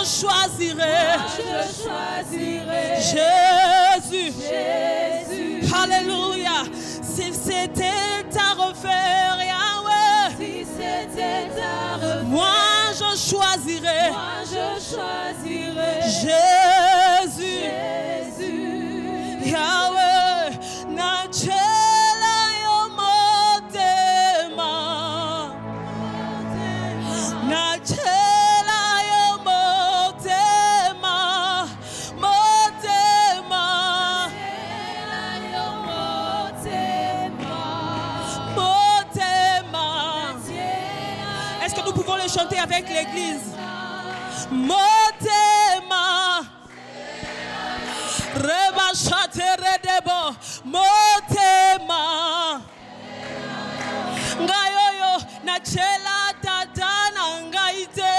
je choisirai. Jésus. Alléluia. Si c'était à refaire, Yahweh. Si c'était à refaire, moi je choisirais. Jésus. Yahweh, nachela yo motema, nachela yo motema, motema, motema. Est-ce que nous pouvons le chanter avec l'église? Motema. Reba shatere debo motema ngayoyo na chela tatana ngaite.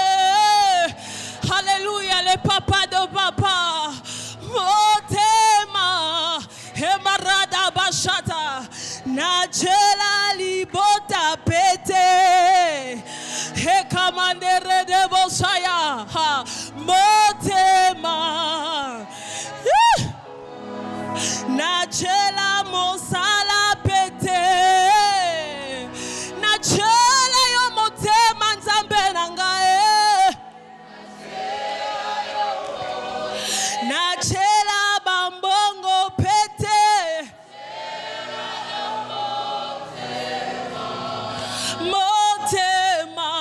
Alléluia, le papa de papa motema hemarada bashata na chela libota pete he kamandere debo saya motema. Nachela mosala pete, nachela yo motema nzambe nangae, nachela bambongo pete, motema.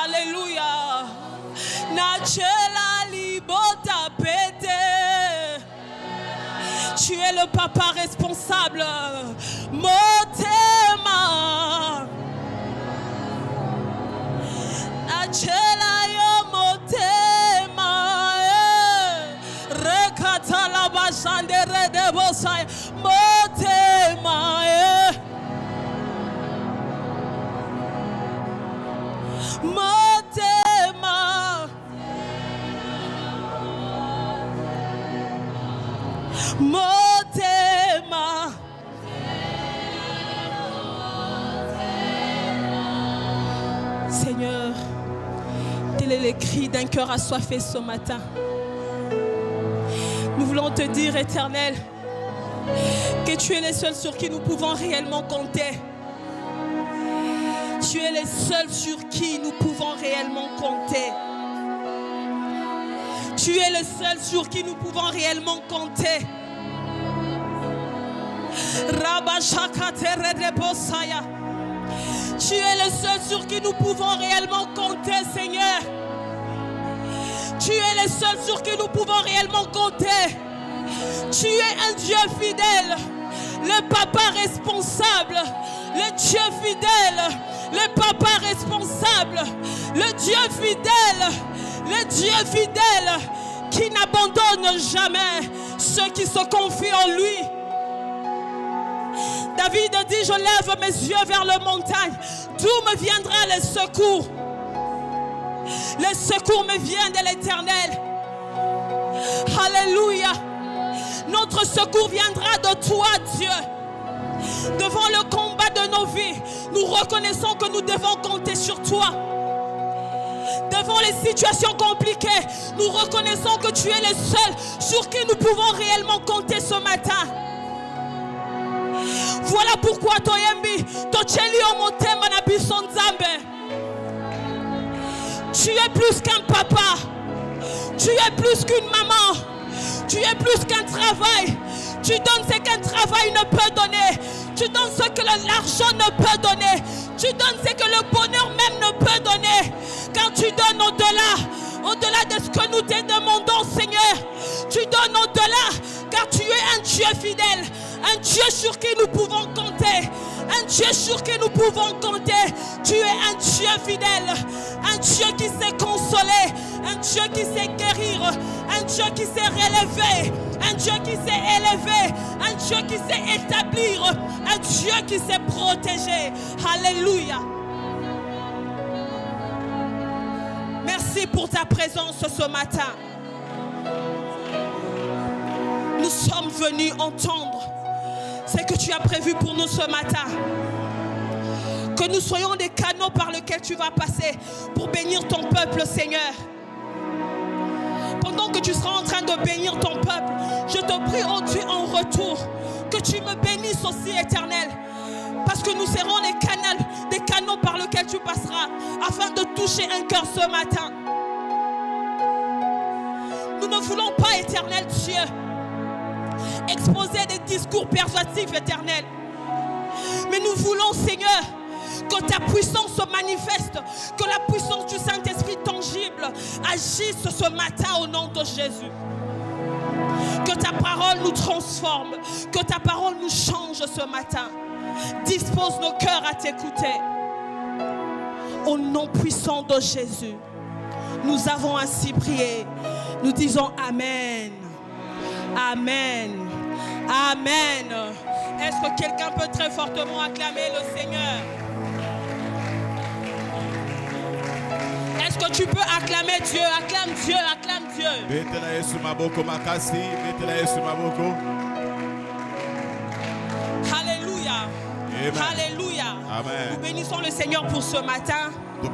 Alléluia. Nachela libota pete. Tu es le papa responsable. Motema. Achela yo motema. Rekata la bashandere de bosai. Motema. Motema. Motema. Seigneur, tel est le cri d'un cœur assoiffé ce matin. Nous voulons te dire, Éternel, que tu es le seul sur qui nous pouvons réellement compter. Tu es le seul sur qui nous pouvons réellement compter. Tu es le seul sur qui nous pouvons réellement compter. Tu es le seul sur qui nous pouvons réellement compter, Seigneur. Tu es le seul sur qui nous pouvons réellement compter. Tu es un Dieu fidèle, le papa responsable, le Dieu fidèle, le papa responsable, le Dieu fidèle, le Dieu fidèle qui n'abandonne jamais ceux qui se confient en lui. David dit, je lève mes yeux vers les montagnes. D'où me viendra le secours? Le secours me vient de l'Éternel. Alléluia. Notre secours viendra de toi, Dieu. Devant le combat de nos vies, nous reconnaissons que nous devons compter sur toi. Devant les situations compliquées, nous reconnaissons que tu es le seul sur qui nous pouvons réellement compter ce matin. Voilà pourquoi Toyembi, Tocheli Omotema na biso nzambe. Tu es plus qu'un papa. Tu es plus qu'une maman. Tu es plus qu'un travail. Tu donnes ce qu'un travail ne peut donner. Tu donnes ce que l'argent ne peut donner. Tu donnes ce que le bonheur même ne peut donner. Quand tu donnes au-delà de ce que nous te demandons, Seigneur. Tu donnes au-delà, car tu es un Dieu fidèle. Un Dieu sur qui nous pouvons compter. Un Dieu sur qui nous pouvons compter. Tu es un Dieu fidèle. Un Dieu qui sait consoler. Un Dieu qui sait guérir. Un Dieu qui sait relever. Un Dieu qui sait élever. Un Dieu qui sait établir. Un Dieu qui sait protéger. Alléluia. Merci pour ta présence ce matin. Nous sommes venus entendre ce que tu as prévu pour nous ce matin. Que nous soyons des canaux par lesquels tu vas passer pour bénir ton peuple, Seigneur. tu seras en train de bénir ton peuple. Je te prie, oh Dieu, en retour, que tu me bénisses aussi, Éternel. Parce que nous serons des canaux par lesquels tu passeras afin de toucher un cœur ce matin. Nous ne voulons pas, Éternel Dieu, exposer des discours persuasifs, Éternel. Mais nous voulons, Seigneur, que ta puissance se manifeste, que la puissance du Saint-Esprit tangible agisse ce matin au nom de Jésus. Que ta parole nous transforme, que ta parole nous change ce matin. Dispose nos cœurs à t'écouter. Au nom puissant de Jésus, nous avons ainsi prié. Nous disons Amen. Amen. Amen. Est-ce que quelqu'un peut très fortement acclamer le Seigneur? Est-ce que tu peux acclamer Dieu? Acclame Dieu, acclame Dieu. Alléluia. Amen. Alléluia. Amen. Nous bénissons le Seigneur pour ce matin. Nous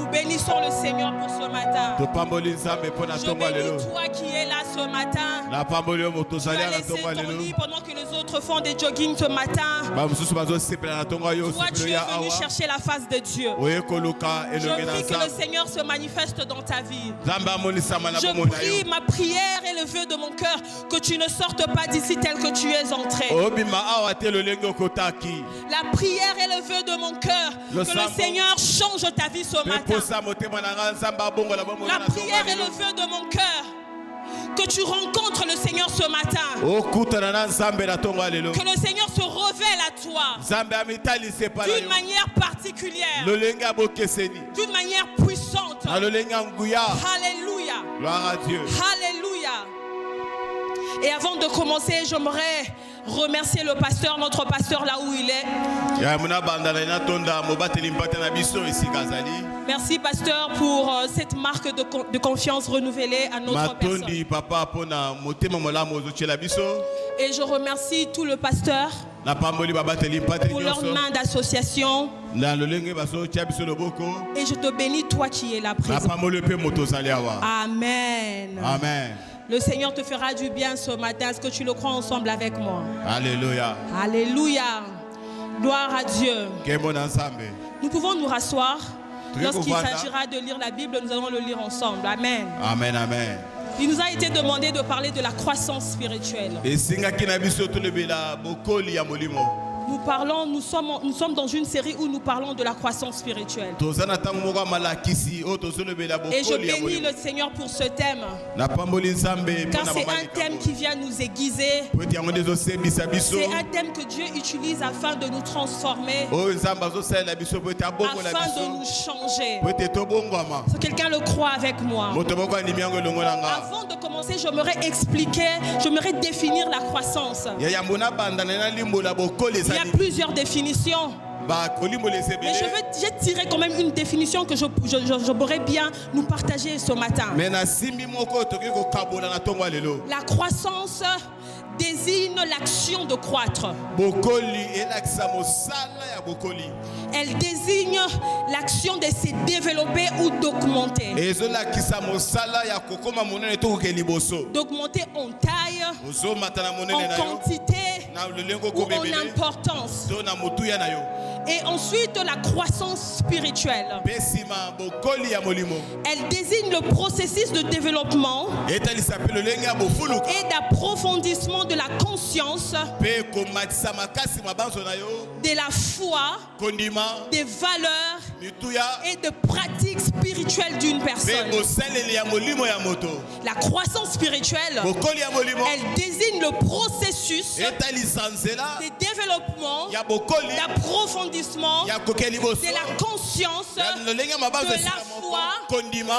bénissons le Seigneur pour ce matin. Je bénis toi qui es là ce matin. Tu as laissé ton lit pendant que les autres font des jogging ce matin. Toi tu es venu chercher la face de Dieu. Je prie que le Seigneur se manifeste dans ta vie. Je prie, ma prière et le vœu de mon cœur, que tu ne sortes pas d'ici tel que tu es entré. La prière et le vœu de mon cœur, que le Seigneur change ta vie ce matin. La prière et le vœu de mon cœur, que tu rencontres le Seigneur ce matin. Que le Seigneur se révèle à toi d'une manière particulière, d'une manière puissante. Alléluia. Gloire à Dieu. Alléluia. Et avant de commencer, j'aimerais remercier le pasteur, notre pasteur là où il est. Merci pasteur pour cette marque de confiance renouvelée à notre personne. Et je remercie tout le pasteur pour leur main d'association. Et je te bénis toi qui es là présent. Amen. Amen. Le Seigneur te fera du bien ce matin. Est-ce que tu le crois ensemble avec moi? Alléluia. Alléluia. Gloire à Dieu. Nous pouvons nous rasseoir. Lorsqu'il s'agira de lire la Bible, nous allons le lire ensemble. Amen. Amen, amen. Il nous a été demandé de parler de la croissance spirituelle. Nous sommes dans une série où nous parlons de la croissance spirituelle. Et je bénis le Seigneur pour ce thème. Car c'est un thème qui vient nous aiguiser. C'est un thème que Dieu utilise afin de nous transformer, afin de nous changer. Si quelqu'un le croit avec moi. Avant de commencer, j'aimerais définir la croissance. Il y a plusieurs définitions. Mais j'ai tiré quand même une définition que j'aimerais bien nous partager ce matin. La croissance désigne l'action de croître. Elle désigne l'action de se développer ou d'augmenter. D'augmenter en taille, en quantité ou en importance. Et ensuite la croissance spirituelle. Elle désigne le processus de développement et d'approfondissement de la conscience, de la foi, des valeurs et de pratiques spirituelles d'une personne. La croissance spirituelle, elle désigne le processus de développement, d'approfondissement, de la conscience, de la foi,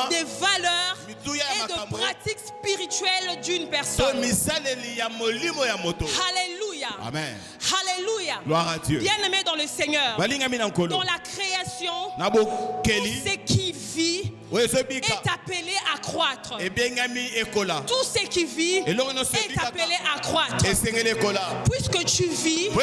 des valeurs et de pratiques spirituelles d'une personne. Alléluia. Amen. Alléluia. Gloire à Dieu. Bien-aimé dans le Seigneur, dans la création, tout ce qui vit est appelé à croître. Tout ce qui vit est appelé à croître. Puisque tu vis, tu es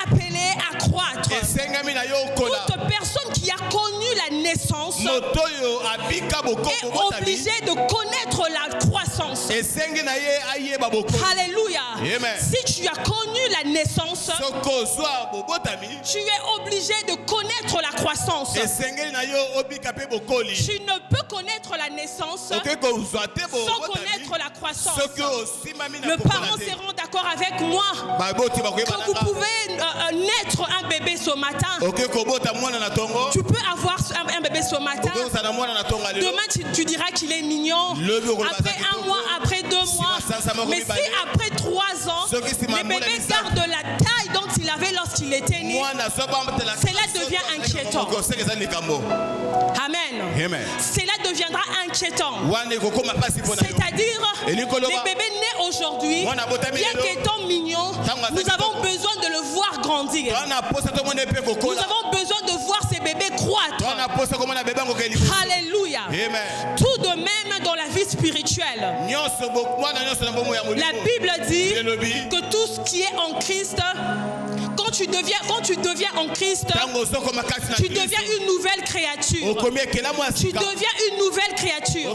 appelé à croître. Toute personne qui a connu la naissance moto oyo abika boko est obligé de connaître la croissance. esengi na ye ayeba boko. Alléluia. Amen. Si tu as connu la naissance, Soko zwa bobotami tu es obligé de connaître la croissance. esengi na yo obika pe bokoli. Tu ne peux connaître la naissance Oke ko zwa te sans bobotami connaître la croissance. soki osimami na Les pokola parents te. seront d'accord avec moi. Baboti bakoyeba Quand vous nanga. pouvez naître un bébé ce matin, Oke kobota mwana na tongo. tu peux avoir un bébé ce matin. Oke kozala mwana na tongo lelo. Demain, tu diras qu'il est mignon. Après un mois, après 2 mois. Mais si après 3 ans, le bébé garde la taille dont il avait lorsqu'il était né, cela devient inquiétant. Amen. Amen. Cela deviendra inquiétant. C'est-à-dire, C'est-à-dire, les bébés nés aujourd'hui, bien qu'étant mignons, nous avons besoin de le voir grandir. Nous avons besoin de voir ces bébés croître. Alléluia. Amen. Tout de même dans la vie spirituelle. La Bible dit que tout ce qui est en Christ, quand tu deviens en Christ, tu deviens une nouvelle créature. Tu deviens une nouvelle créature. On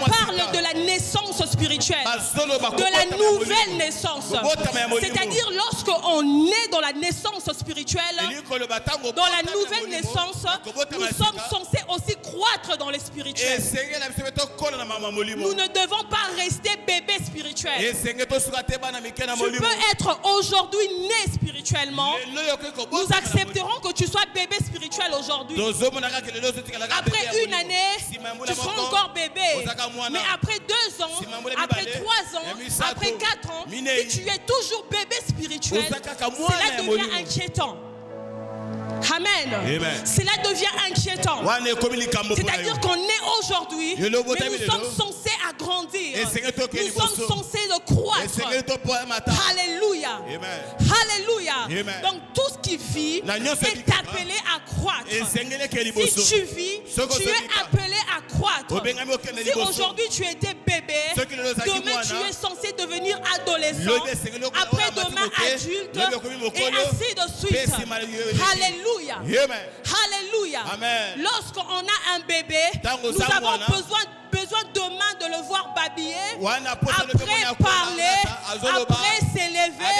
parle de la naissance spirituelle, de la nouvelle naissance. C'est-à-dire lorsqu'on est dans la naissance spirituelle, dans la nouvelle naissance, nous sommes censés aussi croître dans les spirituels. Nous ne devons pas rester bébés spirituels. Tu peux être aujourd'hui né spirituellement. Nous accepterons que tu sois bébé spirituel aujourd'hui. Après une année, tu seras encore bébé. Mais après 2 ans, après 3 ans, après 4 ans, si tu es toujours bébé spirituel, cela devient inquiétant. Amen. Amen. Cela devient inquiétant. C'est-à-dire qu'on est aujourd'hui, mais nous sommes censés agrandir. Nous sommes censés de croître. Alléluia. Amen. Alléluia. Amen. Donc tout ce qui vit est appelé à croître. Si tu vis, tu es appelé à croître. Si aujourd'hui tu étais bébé, demain tu es censé devenir adolescent, après demain adulte, et ainsi de suite. Alléluia. Amen. Alléluia. Amen. Lorsqu'on a un bébé, nous avons besoin demain de le voir babiller, après parler, après s'élever,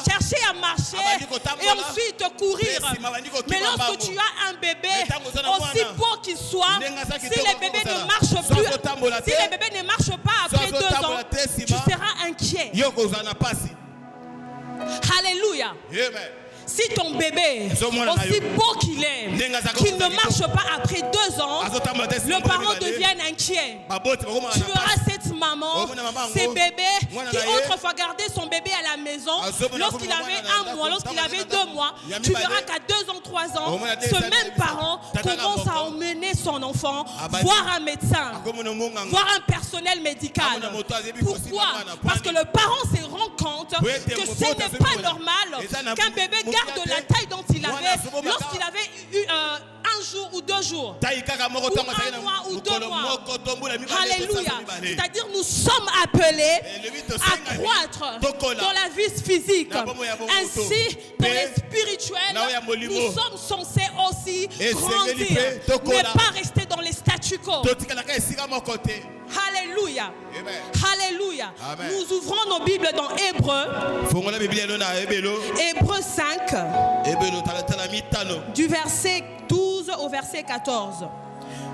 chercher à marcher et ensuite courir. Mais lorsque tu as un bébé, aussi beau qu'il soit, si le bébé ne marche plus, si le bébé ne marche pas après 2 ans, tu seras inquiet. Alléluia. Amen. Si ton bébé, aussi beau qu'il est, qu'il ne marche pas après 2 ans, le parent devient inquiet. Tu verras cette maman, ces bébés qui autrefois gardaient son bébé à la maison, lorsqu'il avait 1 mois, lorsqu'il avait 2 mois, tu verras qu'à 2 ans, 3 ans, ce même parent commence à emmener son enfant voir un médecin, voir un personnel médical. Pourquoi? Parce que le parent se rend compte que ce n'est pas normal qu'un bébé garde la taille dont il avait lorsqu'il avait eu 1 jour ou 2 jours, ou 1 mois ou 2 mois. Alléluia. C'est-à-dire nous sommes appelés à croître dans la vie physique. Ainsi, dans les spirituels, nous sommes censés aussi grandir, ne pas rester dans les statu quo. Alléluia. Alléluia. Amen. Nous ouvrons nos Bibles dans Hébreux. Hébreux 5, du verset 12 au verset 14.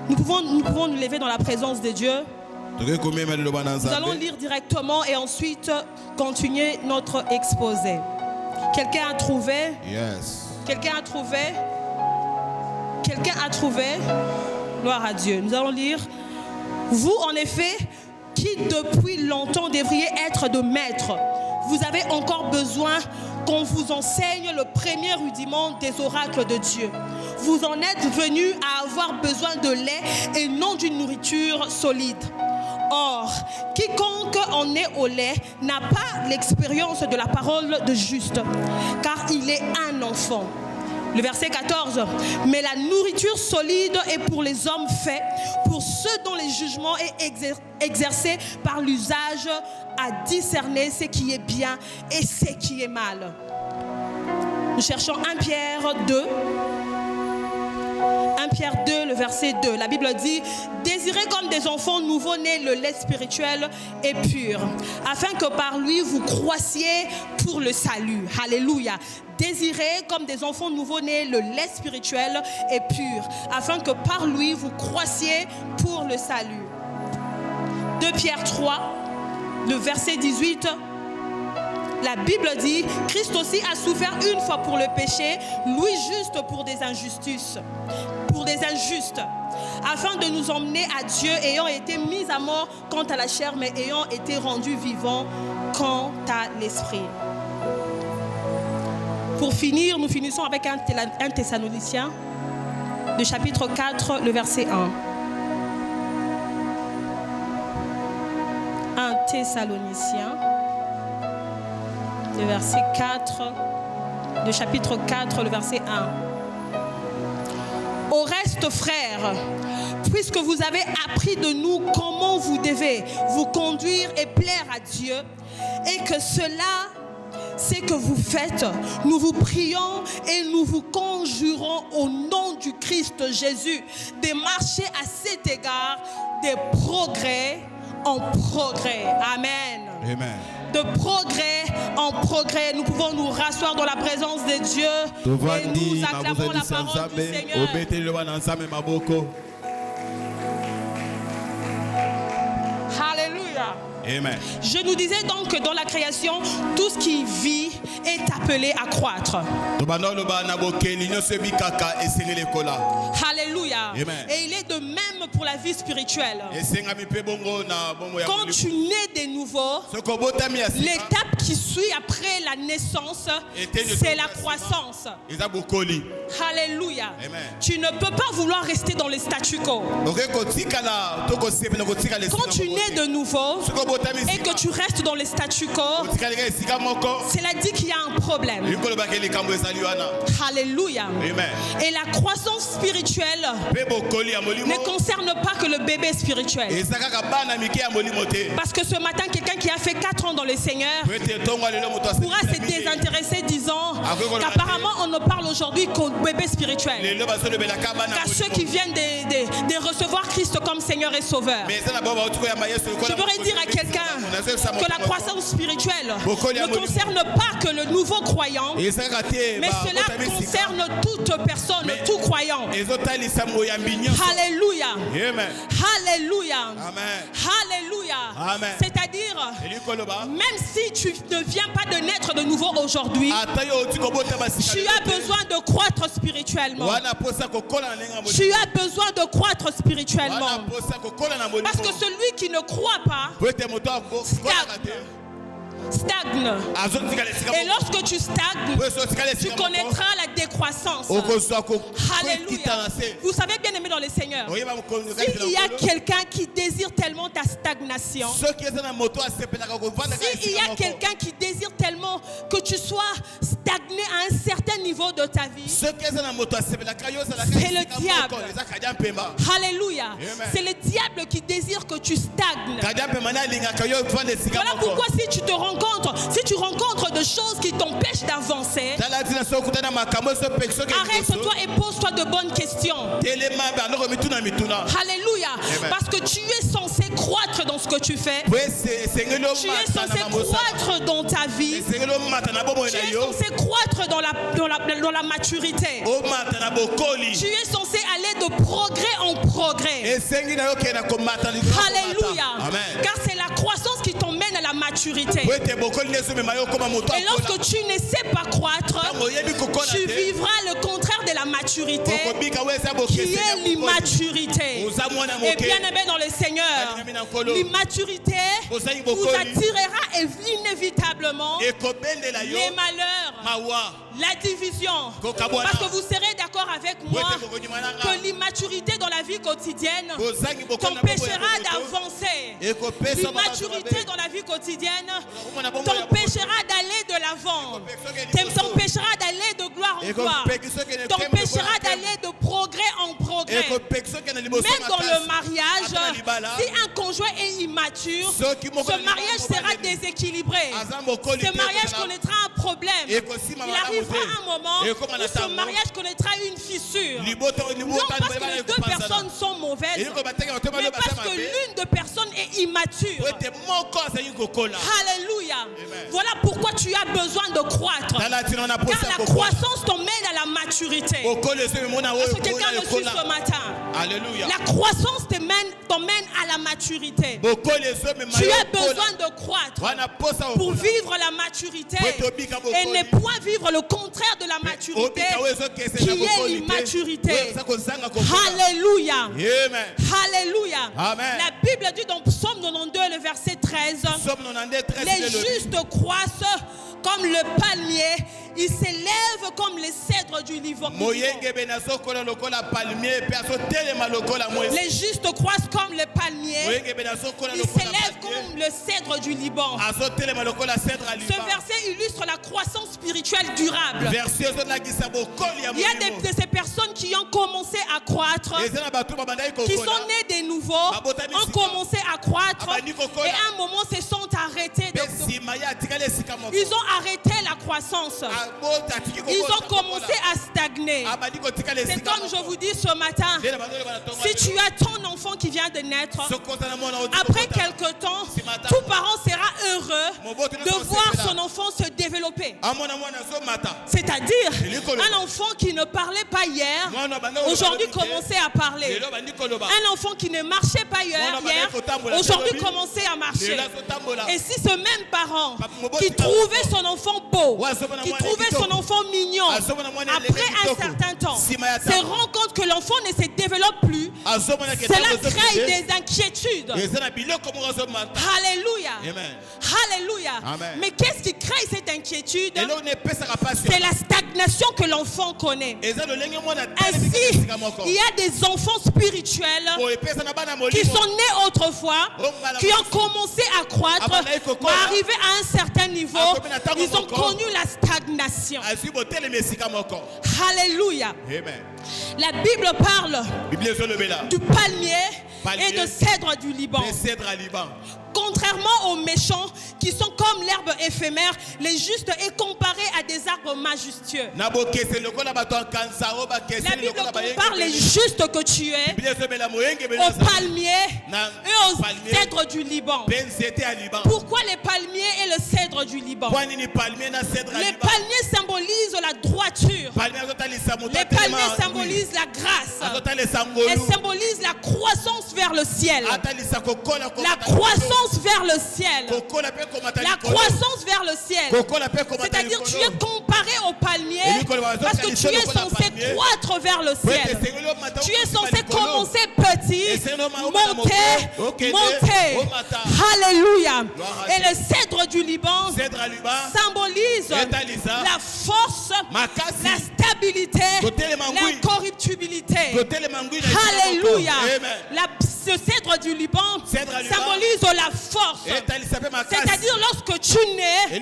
Nous pouvons nous lever dans la présence de Dieu. Nous allons lire directement et ensuite continuer notre exposé. Quelqu'un a trouvé? Yes. Quelqu'un a trouvé? Quelqu'un a trouvé? Gloire à Dieu. Nous allons lire. Vous, en effet, qui depuis longtemps devriez être de maîtres, vous avez encore besoin qu'on vous enseigne le premier rudiment des oracles de Dieu. Vous en êtes venus à avoir besoin de lait et non d'une nourriture solide. Or, quiconque en est au lait n'a pas l'expérience de la parole de juste, car il est un enfant. Le verset 14, mais la nourriture solide est pour les hommes faits, pour ceux dont les jugements est exercé par l'usage à discerner ce qui est bien et ce qui est mal. Nous cherchons 1 Pierre 2, 1 Pierre 2, le verset 2. La Bible dit: désirez comme des enfants nouveau-nés le lait spirituel et pur, afin que par lui vous croissiez pour le salut. Alléluia. Désirez comme des enfants nouveau-nés le lait spirituel et pur, afin que par lui vous croissiez pour le salut. 2 Pierre 3, le verset 18. La Bible dit: Christ aussi a souffert une fois pour le péché, lui juste pour des injustices, afin de nous emmener à Dieu, ayant été mis à mort quant à la chair, mais ayant été rendu vivant quant à l'esprit. Pour finir, nous finissons avec 1 Thessaloniciens, le chapitre 4, le verset 1. 1 Thessaloniciens, le verset 4, le chapitre 4, le verset 1. Au reste, frères, puisque vous avez appris de nous comment vous devez vous conduire et plaire à Dieu, et que cela, c'est que vous faites, nous vous prions et nous vous conjurons au nom du Christ Jésus de marcher à cet égard des progrès en progrès. Amen. Amen. De progrès en progrès, nous pouvons nous rasseoir dans la présence de Dieu et nous acclamons la parole du Seigneur. Alléluia. Amen. Je nous disais donc que dans la création, tout ce qui vit est appelé à croître. Alléluia. Amen. Et il est de même pour la vie spirituelle. Quand tu nais de nouveau, l'étape qui suit après la naissance, c'est la croissance. Alléluia. Amen. Tu ne peux pas vouloir rester dans le statu quo. Quand tu nais de nouveau et que tu restes dans le statu quo, cela dit qu'il y a un problème. Alléluia. Amen. Et la croissance spirituelle ne concerne pas que le bébé spirituel. Parce que ce matin, quelqu'un qui a fait 4 ans dans le Seigneur pourra se désintéresser disant qu'apparemment on ne parle aujourd'hui qu'au bébé spirituel, qu'à ceux qui viennent de recevoir Christ comme Seigneur et Sauveur. Je voudrais dire à quelqu'un que la croissance spirituelle ne concerne pas que le nouveau croyant, mais cela concerne toute personne, tout croyant. Alléluia. Alléluia. Alléluia. C'est-à-dire, même si tu ne viens pas de naître de nouveau aujourd'hui, tu as besoin de croître spirituellement. Tu as besoin de croître spirituellement. Parce que celui qui ne croit pas stagne. Et lorsque tu stagnes, tu connaîtras la décroissance. Alléluia. Vous savez, bien aimé dans le Seigneur, s'il y a quelqu'un qui désire tellement ta stagnation, s'il y a quelqu'un qui désire tellement que tu sois stagné à un certain niveau de ta vie, c'est le diable. Alléluia. C'est le diable qui désire que tu stagnes. Voilà pourquoi si tu rencontres des choses qui t'empêchent d'avancer, arrête-toi et pose-toi de bonnes questions. Alléluia. Parce que tu es censé croître dans ce que tu fais. Tu es censé croître dans ta vie. Tu es censé croître dans la maturité. Tu es censé aller de progrès en progrès. Alléluia. Car c'est la croissance qui t'emmène à la maturité. Et lorsque tu ne sais pas croître, tu vivras le contraire de la maturité, qui est l'immaturité. Et bien aimé dans le Seigneur, l'immaturité vous attirera inévitablement les malheurs, la division. Parce que vous serez d'accord avec moi que l'immaturité dans la vie quotidienne t'empêchera d'avancer. L'immaturité dans la vie quotidienne t'empêchera d'aller de l'avant, t'empêchera d'aller de gloire en gloire, t'empêchera d'aller de progrès en progrès. Même dans le mariage, si un conjoint est immature, ce mariage sera déséquilibré. Ce mariage connaîtra un problème problème. Il arrivera un moment où ce mariage connaîtra une fissure. Non parce que les deux personnes sont mauvaises, mais parce que l'une des personnes est immature. Alléluia. Voilà pourquoi tu as besoin de croître. Car la croissance t'emmène à la maturité. Est-ce que quelqu'un me suit ce matin? Alléluia. La croissance t'emmène à la maturité. Tu as besoin de croître pour vivre la maturité et ne point vivre le contraire de la maturité qui est l'immaturité. Alléluia. Alléluia. La Bible dit dans Psaume 92, le verset 13, les justes croissent comme le palmier, ils s'élèvent comme les cèdres du Liban. Les justes croissent comme le palmier, ils s'élèvent comme le cèdre du Liban. Ce verset illustre la croissance spirituelle durable. Il y a de ces personnes qui ont commencé à croître, qui sont nées des nouveaux, ont commencé à croître et à un moment se sont arrêtés. Ils ont arrêté la croissance. Ils ont commencé à stagner. C'est comme je vous dis ce matin, si tu as ton enfant qui vient de naître, après quelque temps, tout parent sera heureux de voir son enfant se développer. C'est-à-dire, un enfant qui ne parlait pas hier, aujourd'hui commençait à parler. Un enfant qui ne marchait pas hier, aujourd'hui commençait à marcher. Et si ce même parent qui trouvait son enfant beau, qui trouvait son enfant mignon, après un certain temps, se rend compte que l'enfant ne se développe plus, cela crée des inquiétudes. Alléluia. Alléluia. Mais qu'est-ce qui crée cette inquiétude? C'est la stagnation que l'enfant connaît. Ainsi, il y a des enfants spirituels qui sont nés autrefois, qui ont commencé à croître, mais arrivés à un certain niveau, ils ont connu la stagnation. Alléluia. La Bible parle du palmier et de cèdre du Liban. Contrairement aux méchants qui sont comme l'herbe éphémère, les justes est comparé à des arbres majestueux. La Bible compare les justes que tu es aux palmiers et aux cèdres du Liban. Pourquoi les palmiers et le cèdre du Liban? Les palmiers symbolisent la droiture. Les palmiers symbolisent la grâce. Elles symbolisent la croissance vers le ciel. La croissance vers le ciel. La croissance vers le ciel. C'est-à-dire tu es comparé au palmier parce que tu es censé croître vers le ciel. Tu es censé commencer petit, monter. Alléluia. Et le cèdre du Liban symbolise la force, la stabilité, l'incorruptibilité. Alléluia. Ce cèdre du Liban symbolise la force. C'est-à-dire lorsque tu nais,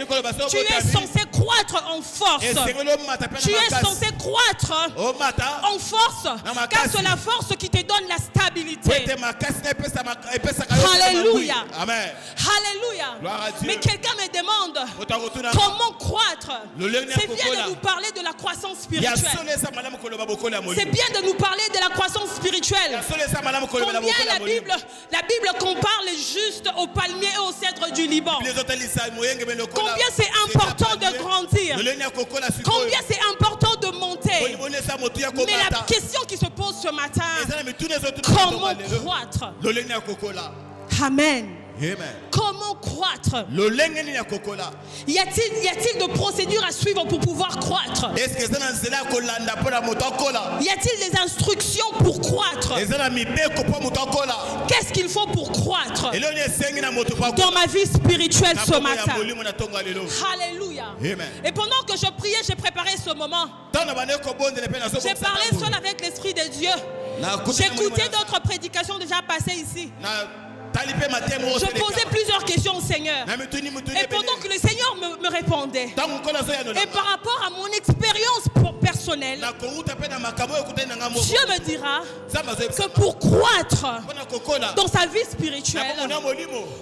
tu es censé croître en force. Tu es censé croître en force, car c'est la force qui te donne la stabilité. Alléluia. Alléluia. Mais quelqu'un me demande comment croître. C'est bien de nous parler de la croissance spirituelle. C'est bien de nous parler de la croissance spirituelle. Combien la Bible compare les justes au palmier et au cèdre du Liban. Combien c'est important de grandir. Combien c'est important de monter. Mais la question qui se pose ce matin, comment croître? Amen. Comment croître? Y a-t-il de procédures à suivre pour pouvoir croître? Y a-t-il des instructions pour croître? Qu'est-ce qu'il faut pour croître dans ma vie spirituelle ce matin? Alléluia. Et pendant que je priais, j'ai préparé ce moment. J'ai parlé seul avec l'Esprit de Dieu. J'ai écouté d'autres prédications déjà passées ici. Je posais plusieurs questions au Seigneur. Et pendant que le Seigneur me répondait, et par rapport à mon expérience personnelle, Dieu me dira que pour croître dans sa vie spirituelle,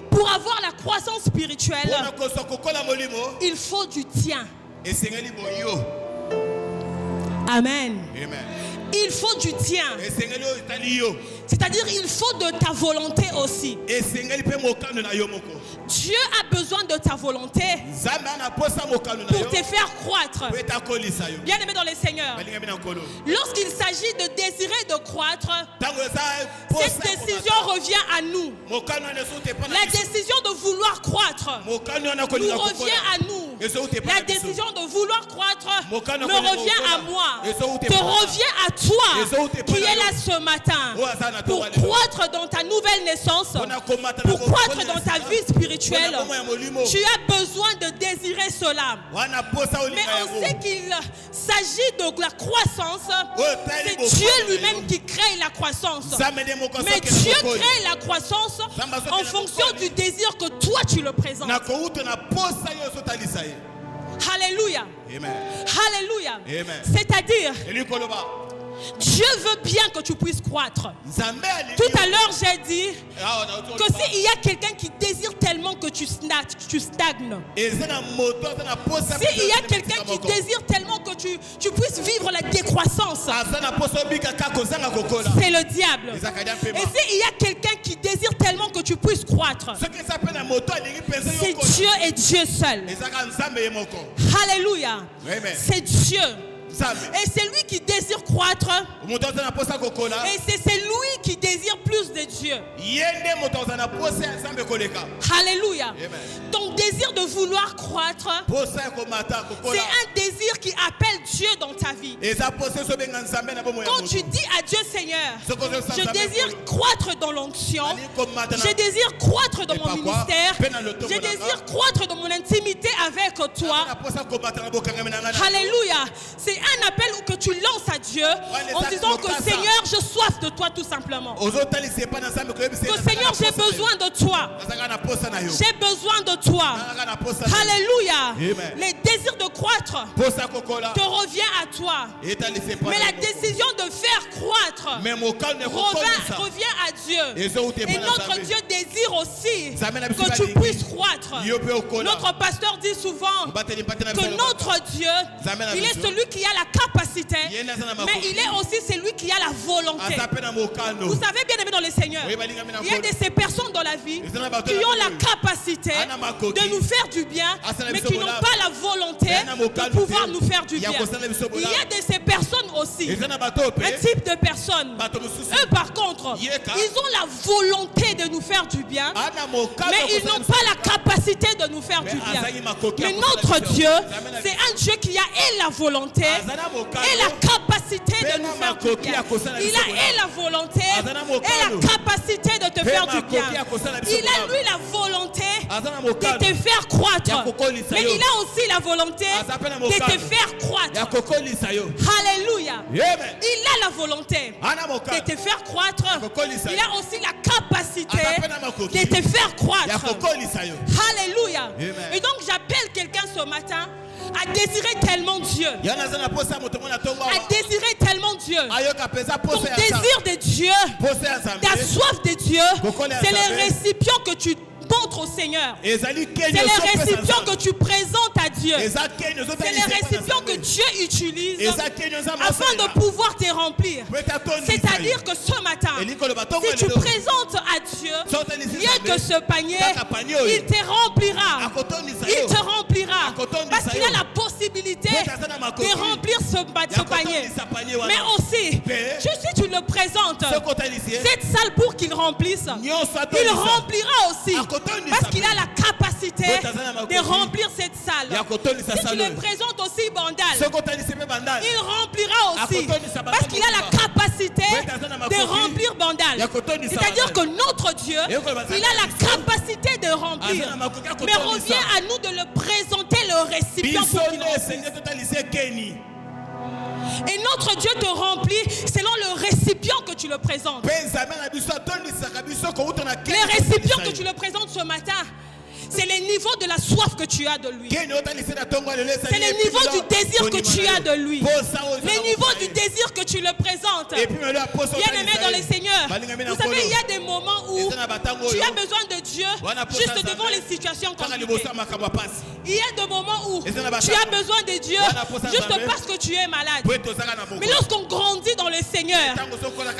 pour avoir la croissance spirituelle, il faut du tien. esengeli boyo. Amen. Amen. Il faut du tien. Esengeli oyo etali yo. C'est-à-dire il faut de ta volonté aussi. Esengeli pe mokano na yo moko. Dieu a besoin de ta volonté Nzambe ana posa mokano na pour yo. te faire croître. Po etakolisa yo. Bien aimé dans les seigneurs, Balinga mina nkolo. lorsqu'il s'agit de désirer de croître, Tango eza cette décision revient à nous. mokano na so te pa na La biso. décision de vouloir croître Mokano na nous kolinga revient kokola. à nous. Eso te pa La na biso. décision de vouloir croître Mokano me kolinga revient à kokola. moi, Eso te te pa na- revient à Eso toi te pa qui na est yo. là ce matin Oh, aza na pour toka lelo. croître dans ta nouvelle naissance, Mpona komata na pour bomoi croître ya dans ta sika. vie spirituelle. Mpona bomoi ya molimo. Tu as besoin de désirer cela. Wana posa Mais olinga on yango. sait qu'il s'agit de la croissance. Oh, tali C'est bokolo Dieu na yo. lui-même qui crée la croissance. Nzambe nde moko Mais asokela Dieu mokoli. crée la croissance Zamba en fonction du désir que toi tu le présentes. na kouta na posa yo ozotalisa ye. Alléluia. Amen. Alléluia. Amen. C'est-à-dire, Eli koloba. Dieu veut bien que tu puisses croître. Nzambe alingi Tout yo. à l'heure, j'ai dit Awa na oto que oloba. s'il y a quelqu'un qui désire tellement que tu stagnes, Eza na moto aza na posa. s'il y a quelqu'un qui désire tellement que tu puisses vivre la décroissance, aza na posa obika kaka kozanga kokola. c'est le diable. Ezaka dia mpema. Et s'il y a quelqu'un qui désire tellement que tu puisses croître, Soki eza pe na moto alingi penza yo c'est kola. Dieu et Dieu seul. Ezaka Nzambe ye moko. Alléluia. Amen. C'est Dieu. Nzambe. Et c'est lui qui désire croître. Moto aza na posa kokola. Et c'est lui qui désire plus de Dieu. Ye nde moto aza na posa ya Nzambe koleka. Alléluia. Amen. Ton désir de vouloir croître, Posa ya komata kokola. c'est un désir qui appelle Dieu dans ta vie. Eza posa so benga Nzambe na bomo ya Quand moto. tu dis à Dieu, Seigneur, Soko zo je Nzambe désire kolo. croître dans l'onction, Ali komata na- je désire croître dans Et mon pas quoi? ministère, Peine à l'automne, je mon désire accord. croître dans mon intimité avec Aza toi. na posa komata na bokanga mena ngana. Alléluia. C'est un appel que tu lances à Dieu en disant que Seigneur, je soif de toi tout simplement. Ozotalisa epai na Nzambe koyebisa ye Que nazalaka na Seigneur, j'ai posa na yo. besoin de toi. Nazalaka na posa na yo. J'ai besoin de toi. Nazalaka na posa na yo. Alléluia. Amen. Les désirs de croître Posa kokola. te revient à toi. Etalisa epai Mais na la yo. décision de faire croître Mais mokano ne kokolisa. revient à Dieu. Ezo ute Et pa na notre Nzambe. Dieu désire aussi Nzambe na biso que tu balingi. puisses croître. Yo pe okola. Notre pasteur dit souvent Obateli mpate na que biso notre Dieu, Nzambe na il est biso. celui qui a la capacité, Yena aza na mais makoki. il est aussi celui qui a la volonté. Aza pe na mokano. Vous savez, bien aimé dans les seigneurs, Oui, balinga mina il y a nkolo. de ces personnes dans la vie Ezana bato qui na ont la nkolo. capacité Ana makoki. de nous faire du bien, Asala mais biso qui n'ont bolaba. pas la volonté Yana mokano de pouvoir te. nous faire du Ya bien. kosala biso Il y bolaba. a de ces personnes aussi, Eza na bato pe. un type de personnes. Bato mosusu. Eux, par contre, Yeka. ils ont la volonté de nous faire du bien, Ana mokano mais ils kosala n'ont biso pas la bolaba. capacité de nous faire Mais du bien. azali makoki Mais ya kosala notre biso. Dieu, Nzambe na c'est biso. un Dieu qui a et la volonté Azana mokano. et la capacité de Pena nous faire du makoki bien. ya kosala Il biso a bolaba. et la volonté Azana et mokano. la capacité de te Pena faire du makoki bien. ya kosala biso Il a bolaba. lui la volonté Aza na de mokano. te faire croître. Ya kokolisa Mais yo. il a aussi la volonté Aza pe na de te mokano. faire Ya croître. kokolisa yo. Alléluia. Amen. Il a la volonté Ana de mokano. te faire croître. kokolisa Il yo. a aussi la capacité Aza pe na makoki. de te faire Ya croître. kokolisa yo. Alléluia. Amen. Et donc j'appelle quelqu'un ce matin à désirer tellement Dieu. Yana aza na posa ya moto moko na tongo awa. À désirer tellement Dieu. Ayoka penza Ton posa ya Nzambe. désir de Dieu, Posa ya Nzambe. ta soif de Dieu, Kokole ya c'est Nzambe. les récipients que tu montres au Seigneur. Ezali kenyo C'est les ezopesa récipients Nzambe. que tu présentes à Dieu. Eza kenyo C'est ezotalisa les epai na récipients que Nzambe. Dieu utilise Eza kenyo Nzambe afin asalela. de pouvoir te remplir. Po ete atondisa yo. C'est-à-dire que ce matin, Eliko loba tongo si tu lelo. présentes à Dieu Sotalisa rien Nzambe. que ce panier, Kaka panier oyo. il te remplira. Akotondisa Il yo. te remplira. Akotondisa Parce qu'il a yo. la possibilité Po ete aza na makoki. de remplir ce Ya panier. kotondisa panier wana. Mais aussi, Mais- si tu le présentes, Soko otalisi ye. cette salle pour qu'il remplisse, Nyonso il atondisa. remplira aussi. Akotondisa Parce qu'il a la capacité de remplir cette salle. Ya kotondisa Si tu salle le oyo. présentes aussi bandal, Soko otalisi pe bandali. il remplira aussi. Akotondisa Parce qu'il a la capacité bandal. de remplir bandal. Ya kotondisa C'est-à-dire que bandal. notre Dieu, il a la capacité de remplir. Aza na makoki ya Mais kotondisa. revient à nous de le présenter le récipient Biso pour qu'il nde remplisse. Seigneur totalisi ekeni. Et notre Dieu te remplit selon le récipient que tu le présentes. Mpe Nzambe na biso atondisaka biso kouta na kenyo Les récipients atondisa que yo. tu le présentes ce matin, C'est les niveaux de la soif que tu as de lui. C'est C'est les niveaux du désir que tu as de lui. Les niveaux du désir que tu le présentes. Bien-aimé dans le Seigneur, vous savez, il y a des moments où tu as besoin de Dieu juste devant les situations compliquées. Il y a des moments où tu as besoin de Dieu juste parce que tu es malade. Mais lorsqu'on grandit dans le Seigneur,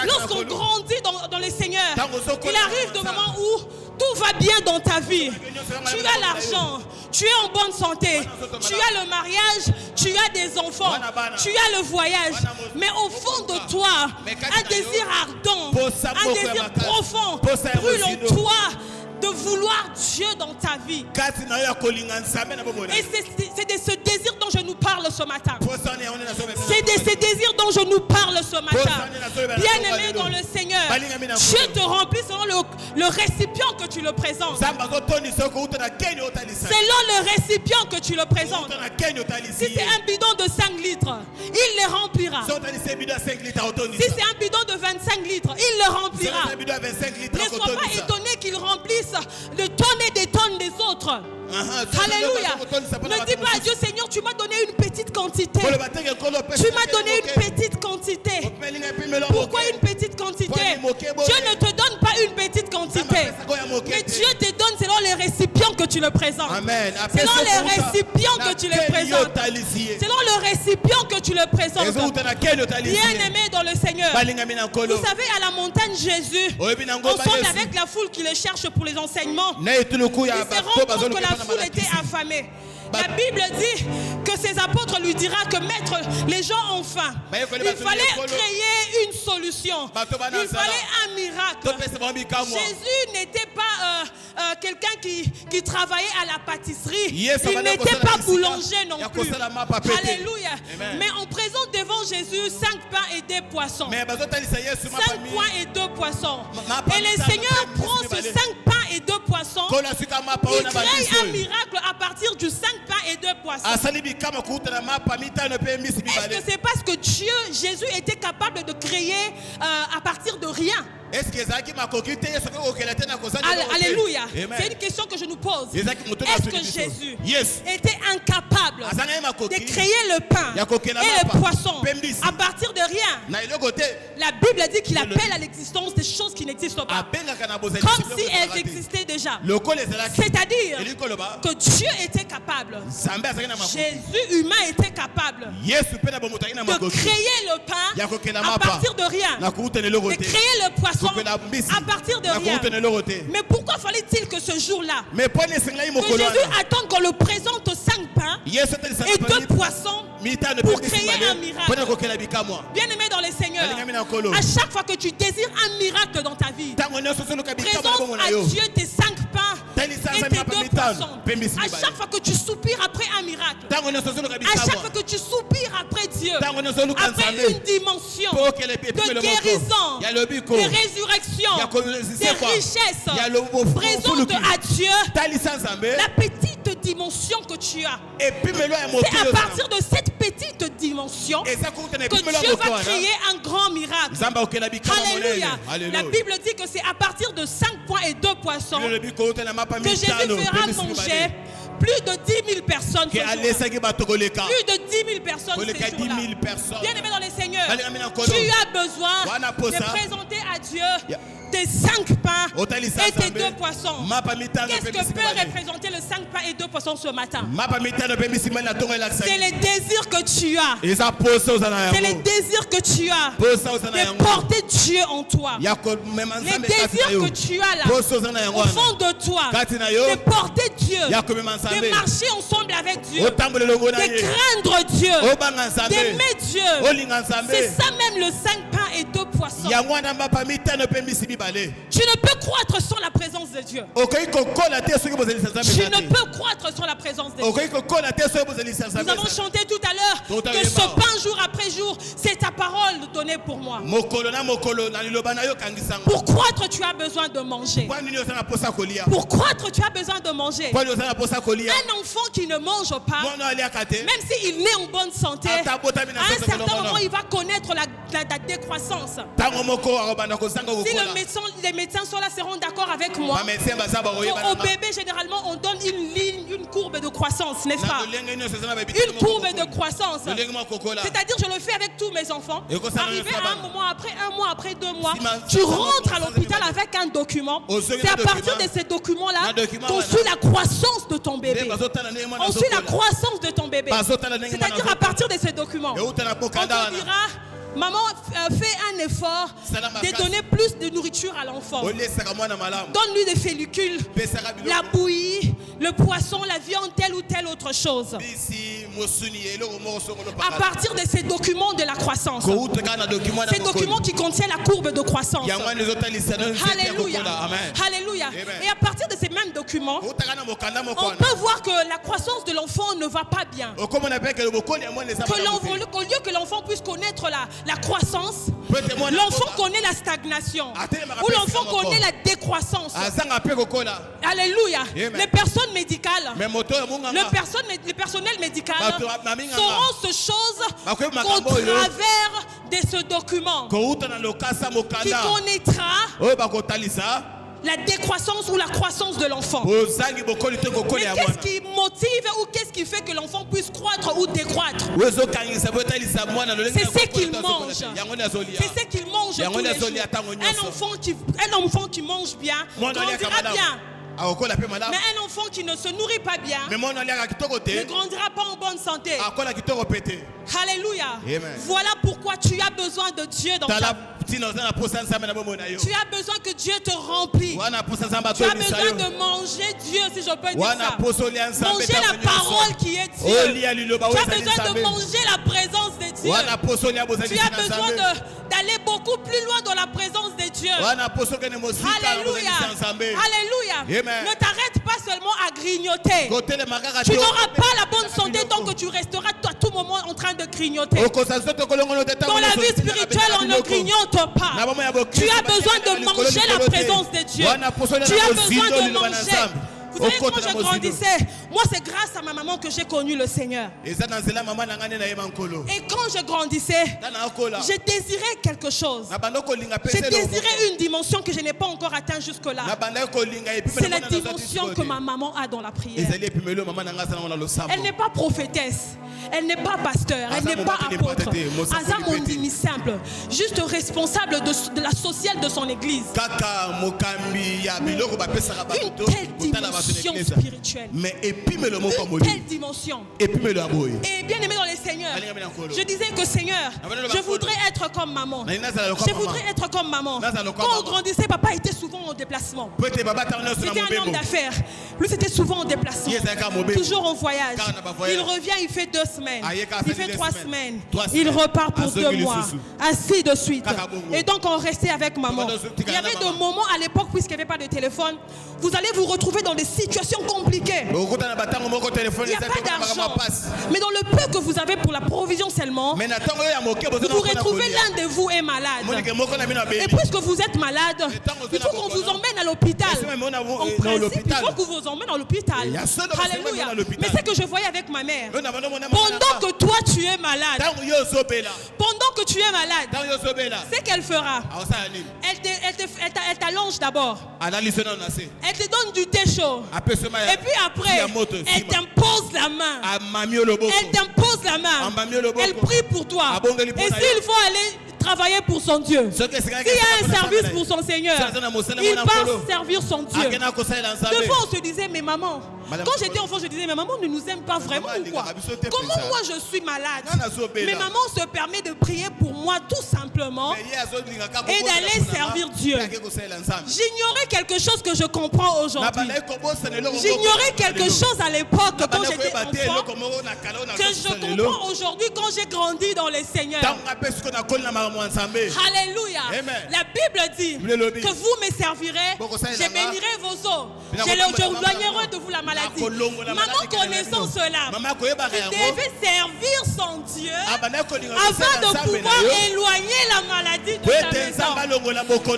lorsqu'on grandit dans le Seigneur, il arrive des moments où tout va bien dans ta vie. Tu as l'argent, tu es en bonne santé, tu as le mariage, tu as des enfants, tu as le voyage. Mais au fond de toi, un désir ardent, un désir profond brûle en toi de vouloir Dieu dans ta vie. Et c'est de ce désir dont je nous parle ce matin. C'est de ce désir dont je nous parle ce matin. Bien-aimé dans le Seigneur, Dieu te remplit selon le récipient que tu le présentes. Selon le récipient que tu le présentes. Si c'est un bidon de 5 litres, il les remplira. Si c'est un bidon de 25 litres, il le remplira. Ne sois pas étonné qu'il remplisse de tonnes et des tonnes des autres. Alléluia. Ne dis pas à Dieu, Seigneur, tu m'as donné une petite quantité. Tu m'as donné une petite quantité. Pourquoi une petite quantité? Dieu ne te donne pas une petite quantité. Mais Dieu te donne selon les récipients que tu le présentes. Selon les récipients que tu le présentes. Selon le récipient que tu le présentes. Bien-aimé dans le Seigneur. Vous savez, à la montagne Jésus, ensemble avec la foule qui le cherche pour les enseignements, il se rend compte que la foule était affamée. La Bible dit que ses apôtres lui dira que mettre les gens en faim, il fallait créer une solution. Il fallait un miracle. Jésus n'était pas quelqu'un qui travaillait à la pâtisserie. Il n'était pas boulanger non plus. Alléluia. Mais on présente devant Jésus 5 pains et 2 poissons. 5 points et 2 poissons. Et le Seigneur prend ces 5 pains et 2 poissons. Il crée un miracle à partir du 5 pains et 2 poissons. Est-ce que c'est parce que Dieu, Jésus était capable de créer à partir de rien? Alléluia. C'est une question que je nous pose. Est-ce que Jésus était incapable de créer le pain et le poisson à partir de rien? La Bible dit qu'il appelle à l'existence des choses qui n'existent pas, comme si elles existaient déjà. C'est-à-dire que Dieu était capable, Jésus humain était capable de créer le pain à partir de rien, de créer le poisson à partir de rien. Mais pourquoi fallait-il que ce jour-là, que Jésus attende qu'on le présente 5 pains et 2 poissons pour créer un miracle? Bien-aimé dans le Seigneur, à chaque fois que tu désires un miracle dans ta vie, présente à Dieu tes 5 pains et tes 2 poissons. À chaque fois que tu soupires après un miracle, à chaque fois que tu soupires après Dieu, après une dimension de guérison, de résurrection, de richesse, présente à Dieu la petite dimension que tu as. C'est à partir de cette petite dimension que Dieu va créer un grand miracle. Alléluia. La Bible dit que c'est à partir de 5 points et 2 poissons que Jésus fera manger plus de 10 000 personnes ce jour-là. Plus de 10 000 personnes ce jour-là. Bien-aimé dans le Seigneur, tu as besoin de présenter à Dieu tes 5 pains et tes 2 poissons. Qu'est-ce que peut représenter le 5 pains et 2 poissons ce matin? C'est le désir que tu as. C'est le désir que tu as de porter Dieu en toi. Le désir que tu as là, au fond de toi, de porter Dieu, de marcher ensemble avec Dieu, de craindre Dieu, d'aimer Dieu. C'est ça même le 5 pains et 2 poissons. Tu ne peux croître sans la présence de Dieu. Tu ne peux croître sans la présence de Dieu. Nous avons chanté tout à l'heure que ce pain jour après jour, c'est ta parole donnée pour moi. Mokolo na mokolo na liloba na yo kangisango. Pour croître, tu as besoin de manger. Kwa nini osana posa kolia? Pour croître, tu as besoin de manger. Kwa nini osana posa kolia? Un enfant qui ne mange pas, Mwana aliaka te. même s'il naît en bonne santé, Ata à botami na un soso certain kolongono. moment, il va connaître la décroissance. Tango moko akobanda kozanga Si kokola. les médecins sont là, seront d'accord avec moi. Ba médecin baza ba koyeba Au na. bébé, généralement, on donne une ligne, une courbe de croissance, n'est-ce Na pas? lolenge nyonso ezana ba Une courbe de croissance. Lolenge mo kokola. C'est-à-dire, je le fais avec tous mes enfants. Et quand ça Arrivé arrive, à un moment, après un mois, après 2 mois, Si ma- tu ça- rentres ça- à ça- l'hôpital ça- avec un document. Au second C'est à partir document. de ces documents-là Un document, qu'on voilà. suit la croissance de ton bébé. Bazotala ndenge mwana On suit la azokola. croissance de ton bébé. Bazotala ndenge mwana C'est-à-dire à azokola. partir de ces documents. Et utala On pokada te wana. dira, maman, fais un effort Salama de kasi. donner plus de nourriture à l'enfant. Olesaka mwana malamu. Donne-lui des félicules, Pesaka biloko. la bouillie, le poisson, la viande, telle ou telle autre chose. Bisi mosuni eloko moko songolo À pakala. partir de ces documents de la croissance. Ko utaka na document na Ces documents qui contiennent la courbe de croissance. yango wana ezotalisa na nzete ya Alléluia. kokola. Amen. Alléluia. Amen. Et à partir de ces mêmes documents, Utaka na mokanda moko on wana. peut voir que la croissance de l'enfant ne va pas bien. Okomona pe ke bokoli ya mwana eza Que malamu te. Au lieu que l'enfant puisse connaître la croissance, Peut-être mwana l'enfant kokola. connaît la stagnation. Atelemaka Ou pe l'enfant esika moko. connaît la décroissance. Azanga pe kokola. Alléluia. Amen. Les personnes médicales, Mais moto ya munganga. le personnel médical Bato ba minganga. sauront ce chose Bakoyebi qu'au makambo oyo. travers de ce document Ko uta na lokasa qui mokanda. connaîtra Oyo bakotalisa. la décroissance ou la croissance de l'enfant. Ozangi bokoli te kokoli Mais ya qu'est-ce mwana. qui motive ou qu'est-ce qui fait que l'enfant puisse croître ou décroître? Wezo kangisa botalisa mwana lolenge. C'est ce qu'il mange. Yango na zolia. C'est ce qu'il mange Yango tous na les jours. zolia tango nyonso. Un enfant qui mange bien Mwana aliaka grandira malamu. bien. Akokola pe malamu. Mais un enfant qui ne se nourrit pas bien Mais mwana aliaka kitoko ne te. grandira pas en bonne santé. Akola kitoko pete. Alléluia. Amen. Voilà pourquoi tu as besoin de Dieu dans ta Tala vie. tina ozana posa nzambe na bomona yo. Tu as besoin que Dieu te remplisse. Wana posa nzamba Tu as tolisa besoin yo. de manger Dieu, si je peux dire Wana ça. poso lia nzambe Manger tango la nyonso. parole qui est Oli Dieu. ya liloba Tu as oyo ezali besoin de nzambe. manger la présence de Dieu. Wana poso lia bozali Tu as na besoin nzambe. d'aller beaucoup plus loin dans la présence de Dieu. Wana poso kene mosika Alléluia. bozali na nzambe. Alléluia. Amen. Ne t'arrête pas seulement à grignoter. Kotele makaka Tu te. n'auras pas la bonne santé tant que tu resteras à tout moment en train de grignoter. Okosa soto kolongono te tango Dans la nyonso vie tina spirituelle, on ne biloko. grignote Na pas. bomo ya Tu bokristo as besoin bakende de na likolo manger la likolo te. présence de Dieu. Wana poso lia Tu na as mozindo besoin de liloba na manger. nzambe. Vous savez, quand Okota na je mozindo. grandissais, moi c'est grâce à ma maman que j'ai connu le Seigneur. Eza na nzela mama na ngane na yeba nkolo. Et quand je grandissais, Tana akola. j'ai désiré quelque chose. Na bando kolinga pe J'ai se désiré une dimension que je n'ai pas encore atteinte jusque-là. Na banda kolinga epi C'est la dimension que ma maman a dans la prière. ezali epimelo mama na ngasa na losambo. Elle n'est pas prophétesse, elle n'est pas pasteur, elle n'est pas apôtre. Aza mondimi simple, juste responsable de la sociale de son église. Kaka mokambi ya biloko bapesaka Une bato. telle dimension spirituelle. Mais epimelo moko Une moli. telle dimension. Epimelo aboy. Et bien aimé dans les seigneurs, je disais que Seigneur, je voudrais être comme maman. Je voudrais être comme maman. Quand on grandissait, papa était souvent en déplacement. Peut-être baba tana sur C'était na un homme mobembo. d'affaires. Lui, c'était souvent en déplacement. Yes, aka mobembo. Toujours en voyage. Car na ba voyage. Il revient, il fait 2 semaines. Aye, car Il ça fait dit 3 2 semaines. 3 Il semaines. repart pour Azo 2 ngili mois. susu. Ainsi de suite. Kaka bongo. Et donc, on restait avec maman. Kaka dozo tika Il y avait na des maman. moments à l'époque, puisqu'il n'y avait pas de téléphone, vous allez vous retrouver dans des situations compliquées. Okota na batango moko téléphone Il n'y a ezali pas kaka d'argent. passe. Mais dans le peu que vous avez pour la provision seulement, Mais na tango ya moke vous bozona vous kona retrouvez kolia. l'un de vous est malade. Monike moko na mina Et bebi. puisque vous êtes malade, il faut qu'on vous emmène à l'hôpital. En principe, il faut qu'on vous emmène à l'hôpital. Il y a seul homme qui Alléluia. s'emmène à l'hôpital. Mais c'est que je voyais avec ma mère. Yo na bando mona Pendant que toi tu es malade, tango yo zobela. pendant que tu es malade, Tango yo zobela. c'est qu'elle fera. Awasa nini? Elle t'allonge d'abord. Analyse na nase. Elle te donne du thé chaud. Apesema ya. Et puis après, ya moto, elle sima. t'impose la main. Amamio loboko. Elle t'impose la main. Ambamio loboko. Elle prie pour toi. Abongeli Et pona yo. s'il faut aller travailler pour son Dieu, Soki esika s'il y a un service pour son Seigneur, il part servir son Dieu. Akena kosalela Des nzambe. fois, on se disait, mais maman, Madame quand j'étais enfant, je disais, mais maman ne nous aime pas vraiment ou quoi? Comment moi je suis malade? Mais maman se permet de prier pour moi tout simplement et d'aller servir Dieu. J'ignorais quelque chose que je comprends aujourd'hui. J'ignorais quelque chose à l'époque quand j'étais enfant que je comprends aujourd'hui quand j'ai grandi dans les Seigneurs. Alléluia. Amen. La Bible dit que vous me servirez, je bénirai vos os, je éloignerai de vous la maladie. maladie. Maman connaissant cela, il devait servir son Dieu afin de pouvoir éloigner la maladie de sa maison. Voilà pourquoi,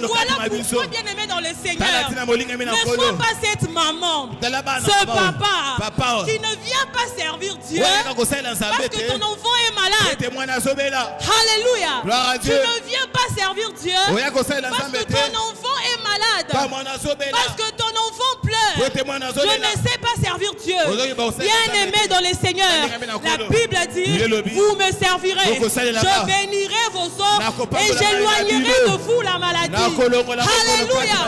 bien aimé dans le Seigneur, ne sois pas cette maman, ce papa qui ne vient pas servir Dieu parce que ton enfant est malade. Alléluia. Tu ne viens pas servir Dieu parce que ton enfant est malade, parce que ton enfant pleure. Je ne sais pas servir Dieu. Bien aimé dans le Seigneur, la Bible dit, vous me servirez, je bénirai vos os et j'éloignerai de vous la maladie. Alléluia.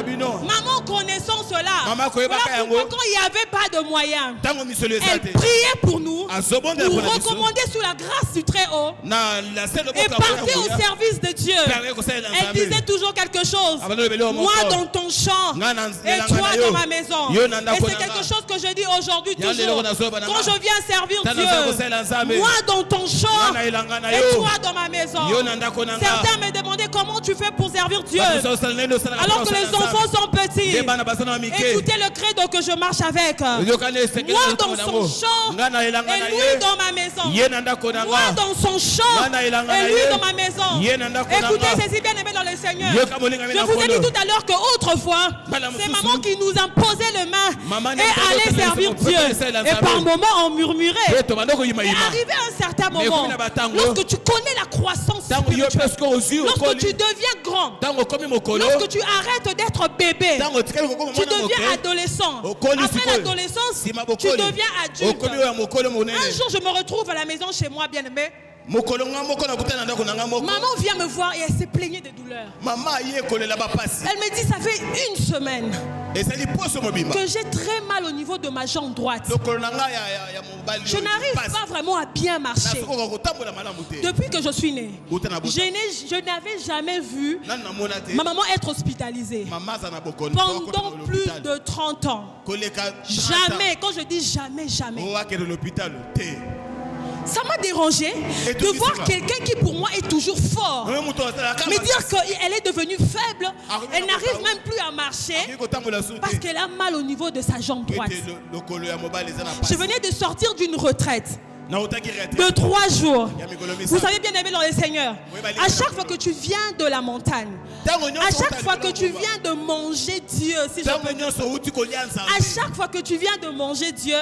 Maman connaissant cela, voilà pourquoi quand il n'y avait pas de moyens, elle priait pour nous, nous recommandait sous la grâce du Très-Haut et partait au service de Dieu. Elle disait toujours quelque chose, moi dans ton champ et toi dans ma maison. Et c'est quelque chose que je dis aujourd'hui toujours, quand je viens servir Dieu, moi dans ton champ et toi dans ma maison. Certains me demandaient comment tu fais pour servir Dieu alors que les enfants sont petits. Écoutez le credo que je marche avec. Moi dans son champ et lui dans ma maison. Moi dans son champ et lui dans ma maison. Écoutez, c'est si bien aimé dans le Seigneur. Je vous ai dit tout à l'heure qu'autrefois, c'est maman qui nous imposait le main et allait servir Dieu. Et par moments on murmurait. Et arrivé à un certain moment, lorsque tu connais la croissance spirituelle, lorsque tu deviens grand, lorsque tu arrêtes d'être bébé, tu deviens adolescent. Après l'adolescence, tu deviens adulte. Un jour, je me retrouve à la maison chez moi, bien aimé. Maman vient me voir et elle s'est plaignée de douleurs. Elle me dit, ça fait une semaine que j'ai très mal au niveau de ma jambe droite. Je n'arrive pas vraiment à bien marcher. Depuis que je suis née, je n'avais jamais vu ma maman être hospitalisée pendant plus de 30 ans. Jamais, quand je dis jamais, jamais. Ça m'a dérangé de voir quelqu'un qui pour moi est toujours fort me dire qu'elle est devenue faible, elle n'arrive même plus à marcher parce qu'elle a mal au niveau de sa jambe droite. Je venais de sortir d'une retraite de 3 jours. Vous savez, bien aimé dans le Seigneur, à chaque fois que tu viens de la montagne, à chaque fois que tu viens de manger Dieu, si je peux dire, à chaque fois que tu viens de manger Dieu,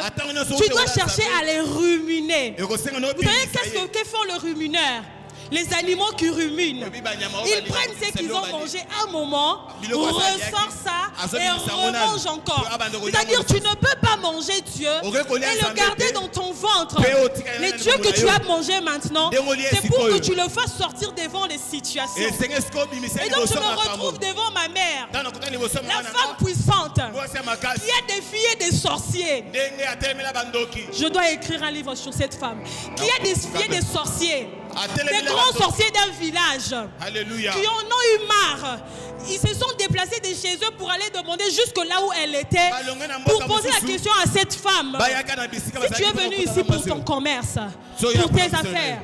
tu dois chercher à les ruminer. Vous savez qu'est-ce que font les rumineurs? Les animaux qui ruminent, ils prennent ce qu'ils ont mangé un moment, ressortent ça et remangent encore. C'est-à-dire tu ne peux pas manger Dieu et le garder dans ton ventre. Les dieux que tu as mangé maintenant, c'est pour que tu le fasses sortir devant les situations. Et donc je me retrouve devant ma mère, la femme puissante, qui a défié des sorciers. Je dois écrire un livre sur cette femme, qui a défié des sorciers. Des grands sorciers d'un village. Alléluia. Qui en ont eu marre. Ils se sont déplacés de chez eux pour aller demander jusque là où elle était, pour poser la question à cette femme. Si tu es venu ici pour ton commerce, pour tes affaires,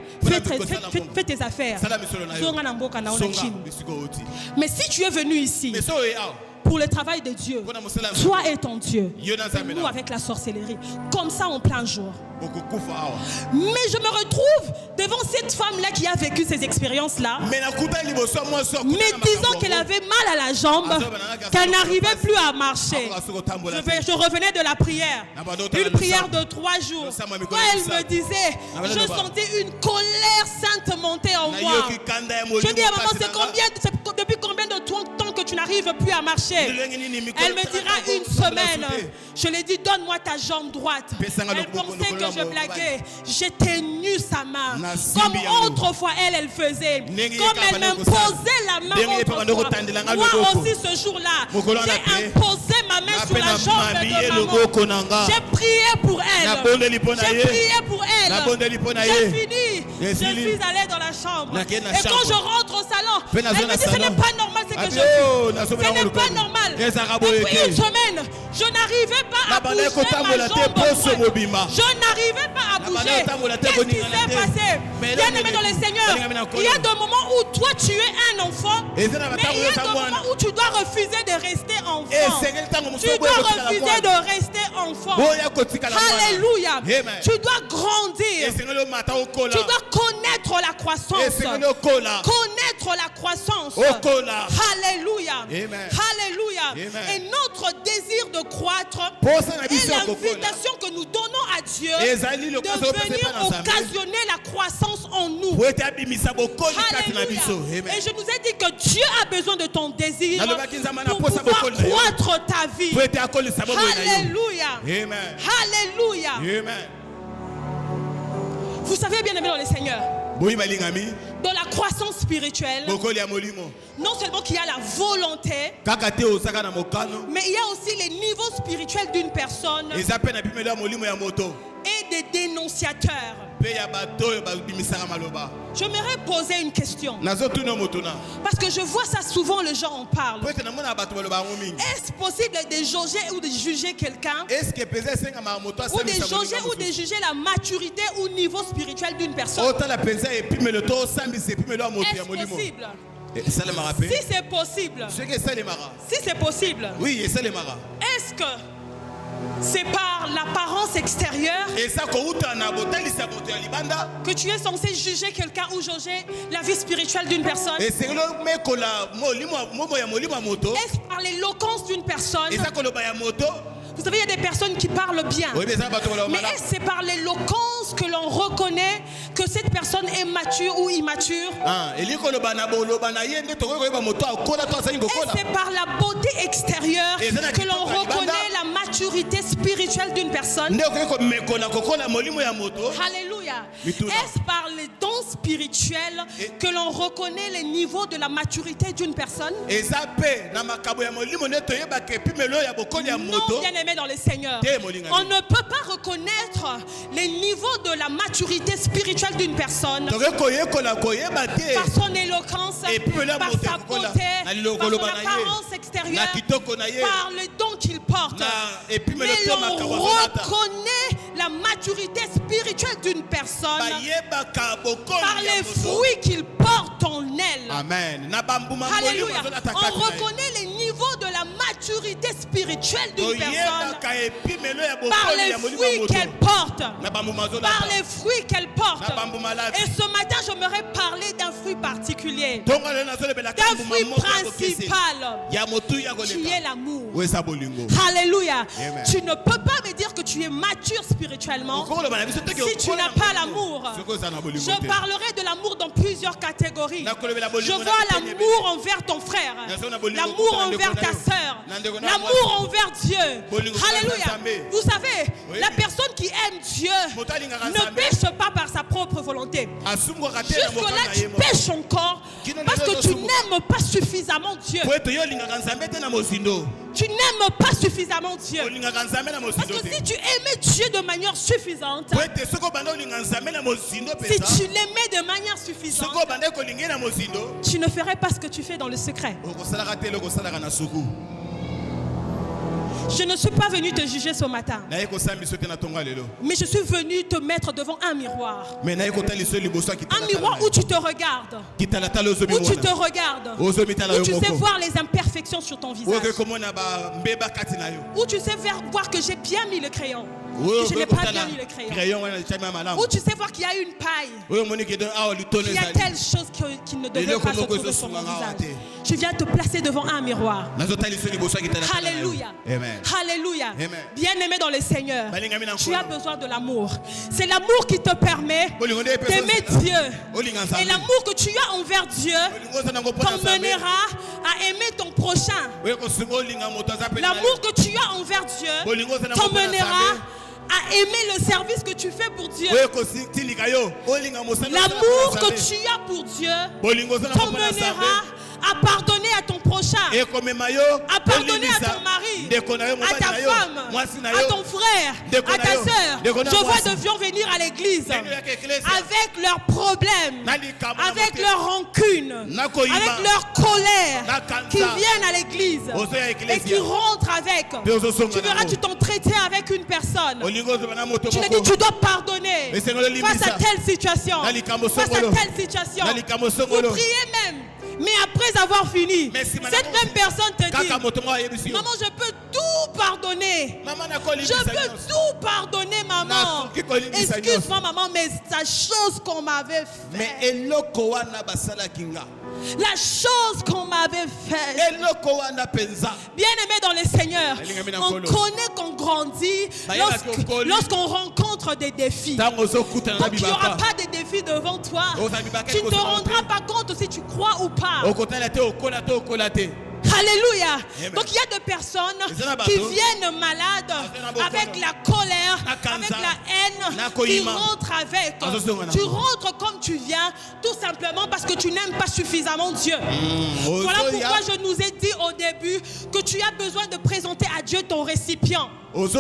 fais tes affaires. Mais si tu es venu ici pour le travail de Dieu, toi et ton Dieu, et nous avec la sorcellerie, comme ça en plein jour. Mais je me retrouve devant cette femme-là qui a vécu ces expériences-là, mais disant qu'elle avait mal à la jambe, qu'elle n'arrivait plus à marcher. Je revenais de la prière, une prière de 3 jours. Quand elle me disait, je sentais une colère sainte monter en moi. Je dis à maman, depuis combien de temps que tu n'arrives plus à marcher? Elle me dira une semaine. Je lui ai dit, donne-moi ta jambe droite. Elle pensait que je blaguais. J'ai tenu sa main comme autrefois elle faisait, comme elle m'imposait la main autrefois. Moi aussi ce jour-là, j'ai imposé ma main sur la jambe de maman. J'ai prié pour elle. J'ai prié pour elle. J'ai fini. Je suis allée dans la chambre. Et quand je rentre au salon, elle me dit, ce n'est pas normal ce que je vis. Ce n'est pas normal. Depuis une semaine, je n'arrivais pas à bouger ma jambe droite. Je n'arrivais pas à bouger. Qu'est-ce qui s'est passé? Bien aimé dans le Seigneur, il y a des moments où toi tu es un enfant, mais il y a des moments où tu dois refuser de rester enfant. Tu dois refuser de rester enfant. enfant. Boya kotika la mwana. Alléluia. Amen. Tu dois grandir. Esengeli omata okola. Tu dois connaître la croissance. Esengeli okola. Connaître la croissance. Okola. Alléluia. Amen. Alléluia. Amen. Et notre désir de croître Posa na est biso ya kokola. l'invitation que nous donnons à Dieu Ezali de lokazo pesa venir pa na Nzambe. occasionner la croissance en nous. Po ete abimisa bokoli kati na Alléluia. biso. Amen. Et je nous ai dit que Dieu a besoin de ton désir Nalobaki Nzambe na pour posa pouvoir bokoli na yo. croître ta vie. Po ete akolisa bobo na yo. Alléluia. Amen. Alléluia. Amen. Vous savez, bien aimé dans le Seigneur, Boyi balingami. dans la croissance spirituelle, Bokoli ya molimo. non seulement qu'il y a la volonté, Kaka te osaka na mokano. mais il y a aussi les niveaux spirituels d'une personne Eza pe na bimelo ya molimo ya moto. et des dénonciateurs. Pe ya bato oyo babimisaka maloba. J'aimerais poser une question. Nazotuna moto na. Parce que je vois ça souvent, les gens en parlent. Po ete namona bato baloba yango mingi. Est-ce possible de jauger ou de juger quelqu'un, Est-ce que pesa esengama moto ou de asamisa jauger ou de juger la maturité ou niveau spirituel d'une personne? otala penza epimelo to osambisa epimelo ya moto ya Est-ce molimo. possible? Esalemaka Si pe. c'est possible, Soki esalemaka. si c'est possible, Oui, esalemaka. est-ce que c'est par l'apparence extérieure Eza kouta na botalisa moto ya libanda. que tu es censé juger quelqu'un ou jauger la vie spirituelle d'une personne? Esengelo mekola molimo momo ya molimo ya moto. Est-ce par l'éloquence d'une personne? Eza koloba ya moto. Vous savez, il y a des personnes qui parlent bien. Oui, mais eza bato baloba Mais malamu. est-ce que c'est par l'éloquence que l'on reconnaît que cette personne est mature ou immature? Ah, eli koloba na boloba na ye nde tokoki koyeba moto akola to azali Est-ce kokola. que c'est par la beauté extérieure Et ça, que l'on la reconnaît libanda. la maturité spirituelle d'une personne? Nde okoki komekola kokola molimo ya moto. Alléluia. Mituna. Est-ce par les dons spirituels Et- que l'on reconnaît les niveaux de la maturité d'une personne? Eza pe na makabo ya molimo nde toyebaka epimelo ya bokoli ya Non, moto. bien aimé dans le Seigneur. Te molinga On mi. ne peut pas reconnaître les niveaux de la maturité spirituelle d'une personne Tokoki koyekola koyeba te. par son éloquence, Et puis là, par moto sa akola, beauté, na liloko par son loba na ye, apparence na extérieure, kitoko na ye, par le don qu'il porte. na epimelo Mais te l'on makabo azolata. reconnaît la maturité spirituelle d'une personne Bayebaka bokoli par ya les moto. fruits qu'il porte en elle. Amen. Na bambuma molimo Alléluia. azolata On kati na ye. reconnaît les niveaux de la maturité spirituelle d'une personne Toyebaka epimelo ya par bokoli les ya molimo ya fruits moto. qu'elle porte. Na bambuma Par azolata. les fruits qu'elle porte. Na bambuma lati. Et ce matin, j'aimerais parler d'un fruit particulier, Tongo lelo nazolobela d'un kambuma fruit moko ya bokese. principal, Ya motu ya qui est koleka. l'amour. Wesa bolingo. Alléluia. Amen. Tu ne peux pas me dire que tu es mature spirituellement Okoloba na biso te ke si tu okola n'as na pas bolingo. l'amour. Soko eza na bolingo Je te. parlerai de l'amour dans plusieurs catégories. Nakolobela bolingo Je na vois biteni l'amour envers ton frère, bolingo l'amour kota na envers ndeko ta na yo. sœur, Na ndeko na l'amour mwasi. envers Dieu. Bolingo kota na Alléluia. Nzambe. Vous savez, Oui. la personne qui aime Dieu Moto alingaka ne Nzambe. pêche pas par sa propre volonté. Asungwaka te na Jusque-là, mokano na tu ye mo. pêches encore Kino parce lelo que tu tosunguka. n'aimes pas suffisamment Dieu. Po ete yo olingaka Nzambe te na mosindo. Tu n'aimes pas suffisamment Dieu. Olingaka Nzambe na Parce mosindo que te. si tu aimais Dieu de manière suffisante, Po ete soki obanda olinga Nzambe na mosindo si penza. tu l'aimais de manière suffisante, Soki obanda kolinga ye na mosindo. tu ne ferais pas ce que tu fais dans le secret. Okosalaka te eloko osalaka na suku. Je ne suis pas venu te juger ce matin, Naye kosala biso te na tongo ya lelo. mais je suis venu te mettre devant un miroir. Mais naye kotala liso liboso ya Un miroir où tu te regardes, kitalatala où tu te ozomimona. regardes, Ozomitala où yo tu sais moko. voir les imperfections sur ton visage, Oyoki komona bambeba kati na yo. où tu sais voir que j'ai bien mis le crayon, Oyo que je n'ai okoki pas bien kotala mis le crayon, crayon wana etiami ya malamu. où tu sais voir qu'il y a une paille, Oyo omoni ke don awa litolo qu'il y a ezali. telle chose qui ne devrait Eloko pas se moko trouver sur mon ezosungaka awa visage. te. Je viens te placer devant un miroir. Nazotala liso liboso ya kitalatala na yo. Alléluia. Amen. Alléluia. Amen. Bien-aimé dans le Seigneur, Balingami na tu as nkolo. besoin de l'amour. C'est l'amour qui te permet Bolingo nde epeso d'aimer nzela. Dieu. Olinga Et Nzambe. l'amour que tu as envers Dieu Bolingo oza nango mpona Nzambe. t'emmènera à aimer ton prochain. Oyo kosunga olinga moto aza pene na yo. L'amour que tu as envers Dieu Bolingo oza nango mpona t'emmènera Nzambe. à aimer le service que tu fais pour Dieu. Oyo kotilika yo olinga mosala L'amour que tu as pour Dieu bolingo oza nango mpona t'emmènera Nzambe. à pardonner à ton prochain, ekomema yo à pardonner à olimisa ton mari, ndeko na yo à mobali ta na yo femme, mwasi na à yo ton frère, Ndeko à na ta yo, sœur. ndeko na Je vois mwasi. de gens venir à l'église Ndenge yaka eklesi. avec leurs problèmes, Na likambo na avec motema. leur rancune, Na koyiba. avec leur colère, Na kanza. qui viennent à l'église Ozoya et eklesi. qui rentrent avec. Pe ozosonga Tu verras, nango. tu t'entretiens avec une personne. olingo ozoma na moto Tu lui dis, moko tu dois pardonner Mais c'est dans le limite, face à ça. telle situation, Na likambo face à songolo. telle situation. Na likambo Vous songolo. priez même. Mais après avoir fini, Mais si cette madame- même personne te kaka dit, moto moko ayebisi yo maman, je peux tout tout pardonner. Je peux tout pardonner, maman. Excuse-moi, maman, mais la chose qu'on m'avait faite. La chose qu'on m'avait faite. Bien aimé dans le Seigneur, on connaît qu'on grandit lorsqu'on rencontre des défis. Donc il n'y aura pas de défis devant toi. Tu ne te rendras pas compte si tu crois ou pas. Alléluia. Donc il y a des personnes qui viennent malades avec la colère, avec la haine, qui rentrent avec. Tu rentres comme tu viens, tout simplement parce que tu n'aimes pas suffisamment Dieu. Voilà pourquoi je nous ai dit au début que tu as besoin de présenter à Dieu ton récipient. Parce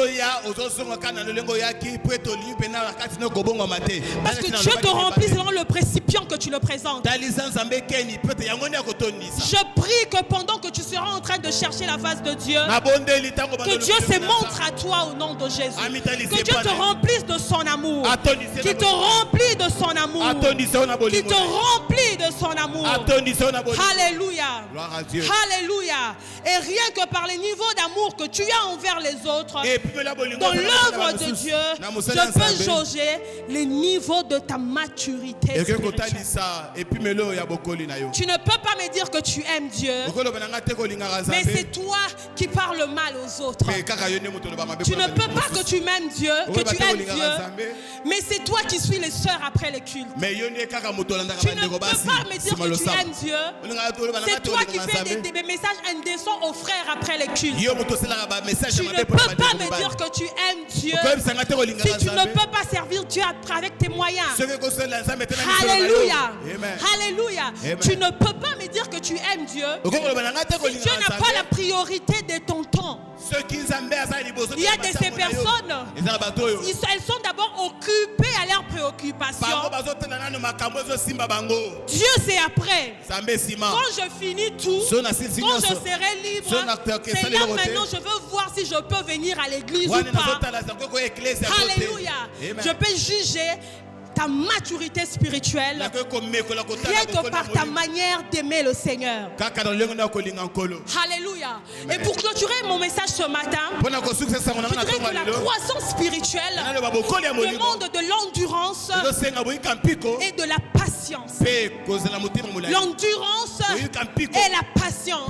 que Dieu te remplit selon le récipient que tu le présentes. Je prie que pendant que tu seras en train de chercher la face de Dieu, que Dieu se montre à toi au nom de Jésus. Que Dieu te remplisse de son amour. Qu'il te remplit de son amour. Qu'il te remplit de son amour. Alléluia. Alléluia. Et rien que par les niveaux d'amour que tu as envers les autres, dans l'œuvre de Dieu, je peux jauger les niveaux de ta maturité spirituelle. Tu ne peux pas me dire que tu aimes Dieu, mais c'est toi qui parles mal aux autres. Tu ne peux pas que tu m'aimes Dieu, que tu aimes Dieu, mais c'est toi qui suis les sœurs après le culte. Tu ne peux pas me dire que tu aimes Dieu, c'est toi qui fais des messages indécents aux frères après le culte. Tu ne peux pas me dire que tu aimes Dieu si tu ne peux pas servir Dieu avec tes moyens. Alléluia. Alléluia. Tu ne peux pas me dire que tu aimes Dieu si Dieu n'a pas la priorité de ton temps. Il y a de ces personnes, elles sont d'abord occupées à leurs préoccupations. Dieu c'est après. Quand je finis tout, quand je serai libre, c'est là maintenant je veux voir si je peux venir à l'église ou pas. Alléluia. Je peux juger ta maturité spirituelle rien que par ta manière d'aimer le Seigneur. Alléluia. Et pour clôturer mon message ce matin, je dirais que la croissance spirituelle demande de l'endurance et de la patience. L'endurance et la patience.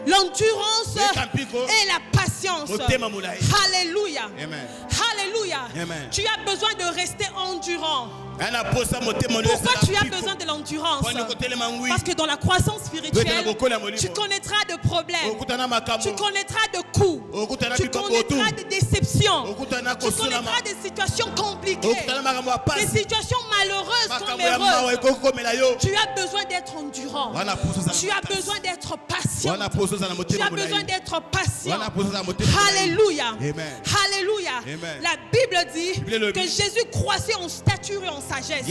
L'endurance et la patience. Alléluia. Alléluia. Tu as besoin de rester endurant. Pourquoi tu as besoin de l'endurance? Parce que dans la croissance spirituelle, tu connaîtras de problèmes, tu connaîtras de coups, tu connaîtras de déceptions, tu connaîtras des situations compliquées, des situations malheureuses comme heureuses. Tu as besoin d'être endurant, tu as besoin d'être patient, tu as besoin d'être patient. Alléluia. Alléluia. La Bible dit que Jésus croissait en stature et en sagesse.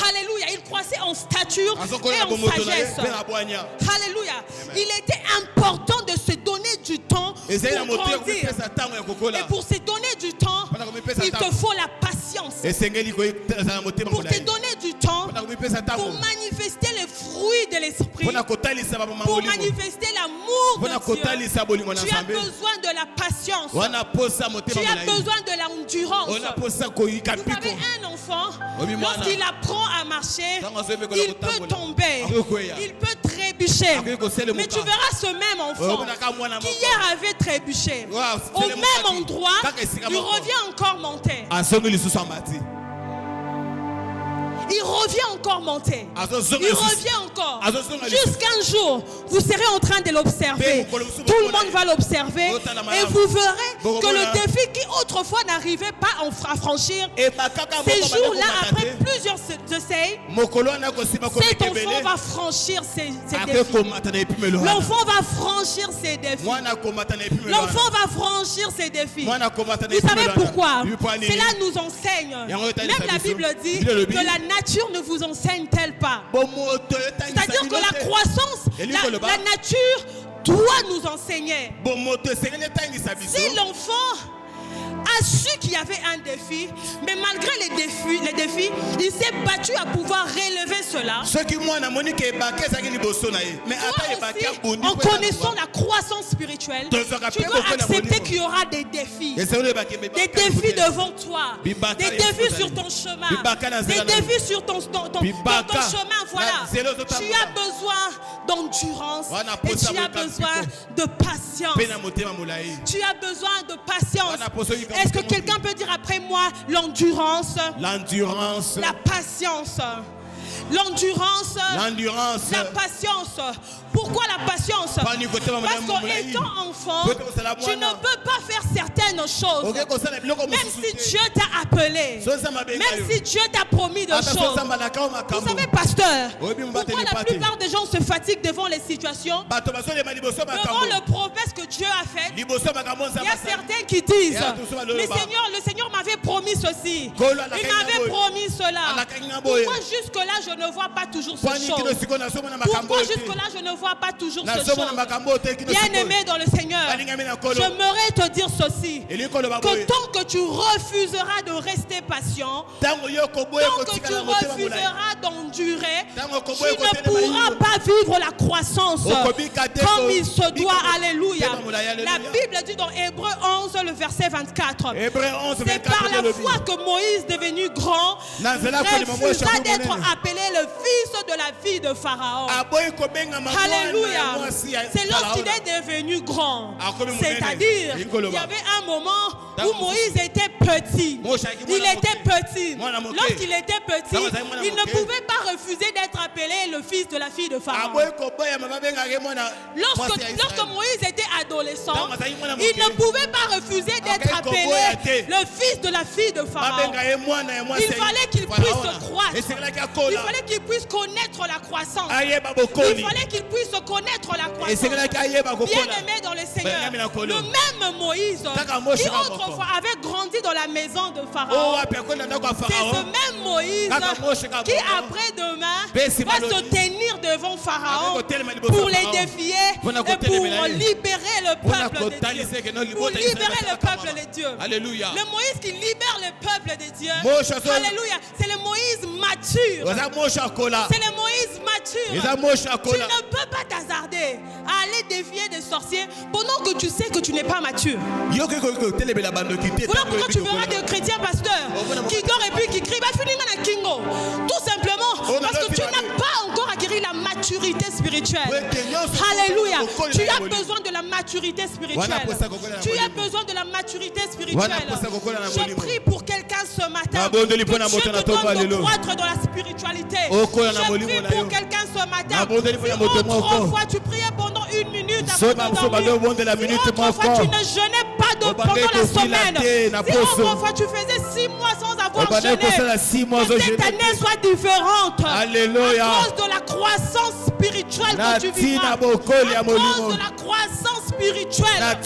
Alléluia. Il croissait en stature et en sagesse. Alléluia. Il était important de se donner du temps pour grandir. Et pour se donner du temps, il te faut la patience. Pour te donner du temps, pour manifester les fruits de l'esprit, pour manifester l'amour de Dieu, tu as besoin de la patience. Tu as besoin de l'endurance. Vous savez, un enfant, lorsqu'il apprend à marcher, il peut tomber, il peut trébucher. Mais tu verras ce même enfant qui hier avait trébuché, au même endroit, il revient encore monter. Il revient encore monter. Il revient encore. Jusqu'un jour, vous serez en train de l'observer. Tout le monde va l'observer. Et vous verrez que le défi qui autrefois n'arrivait pas à franchir, ces jours-là, après plusieurs essais, cet enfant va franchir ces défis. L'enfant va franchir ces défis. L'enfant va franchir ces défis. Vous savez pourquoi? Cela nous enseigne. Même la Bible dit que la nature ne vous enseigne-t-elle pas? C'est-à-dire que la croissance, la nature doit nous enseigner. Si l'enfant a su qu'il y avait un défi, mais malgré les défis, il s'est battu à pouvoir relever cela. En connaissant la croissance spirituelle, tu dois accepter qu'il y aura des défis. Des défis devant toi, des défis sur ton chemin, des défis sur ton chemin. Voilà. Tu as besoin d'endurance et tu as besoin de patience. Tu as besoin de patience. Est-ce que quelqu'un peut dire après moi l'endurance, la patience? L'endurance, la patience. Pourquoi la patience? Parce qu'étant enfant, tu ne peux pas faire certaines choses. Même si Dieu t'a appelé, même si Dieu t'a promis de choses. Vous savez, pasteur, pourquoi la plupart des gens se fatiguent devant les situations, devant le promesse que Dieu a fait? Il y a certains qui disent, le Seigneur m'avait promis ceci, il m'avait promis cela. Pourquoi jusque-là je ne vois pas toujours ce chose? Pourquoi jusque-là je ne vois pas toujours ce chose? Bien aimé dans le Seigneur, j'aimerais te dire ceci, que tant que tu refuseras de rester patient, tant que tu refuseras d'endurer, tu ne pourras pas vivre la croissance comme il se doit. Alléluia. La Bible dit dans Hébreux 11 le verset 24, c'est par la foi que Moïse, devenu grand, refusa d'être appelé le fils de la fille de Pharaon. Alléluia. C'est lorsqu'il est devenu grand. C'est-à-dire, il y avait un moment où Moïse était petit. Il était petit. Lorsqu'il était petit, il ne pouvait pas refuser d'être appelé le fils de la fille de Pharaon. Lorsque Moïse était adolescent, il ne pouvait pas refuser d'être appelé le fils de la fille de Pharaon. Il fallait qu'il puisse croître. Il fallait qu'il puisse connaître la croissance. Il fallait qu'il puisse connaître la croissance. Bien aimé dans le Seigneur, le même Moïse qui autrefois avait grandi dans la maison de Pharaon, c'est ce même Moïse qui après-demain va se tenir devant Pharaon pour les défier et pour libérer le peuple de Dieu. Pour libérer le peuple de Dieu. Alléluia. Le Moïse qui libère le peuple de Dieu. Alléluia. C'est le Moïse mature. C'est le Moïse mature. Tu ne peux pas t'hasarder à aller défier des sorciers pendant que tu sais que tu n'es pas mature. Voilà pourquoi tu verras des chrétiens pasteurs qui dorment et puis qui crient tout simplement parce que tu n'as pas encore acquis la maturité spirituelle. Alléluia. Tu as besoin de la maturité spirituelle. Tu as besoin de la maturité spirituelle. Je prie pour quelqu'un ce matin que Dieu te donne de croître dans la spiritualité. Je prie pour quelqu'un ce matin. Autrefois tu priais pendant 1 minute avant de dormir. Autrefois tu ne jeûnais pas pendant la semaine. Autrefois tu faisais 6 mois sans avoir jeûné. Que cette année soit différente. Alléluia. À cause de la croissance spirituelle que tu vivras. À cause de la croissance spirituelle que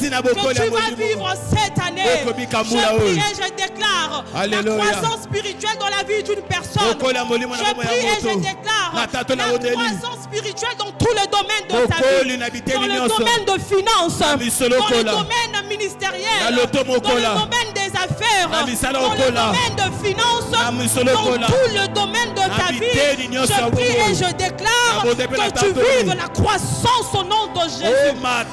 tu vas vivre cette année. Je prie et je déclare la croissance spirituelle dans la vie d'une personne. Je prie et je déclare la croissance spirituelle dans tout le domaine de ta vie. Dans le domaine de finances, dans le domaine ministériel, dans le domaine des affaires, dans le domaine de finances, dans tout le domaine de ta vie. Je prie et je déclare que tu vives la croissance au nom de Jésus.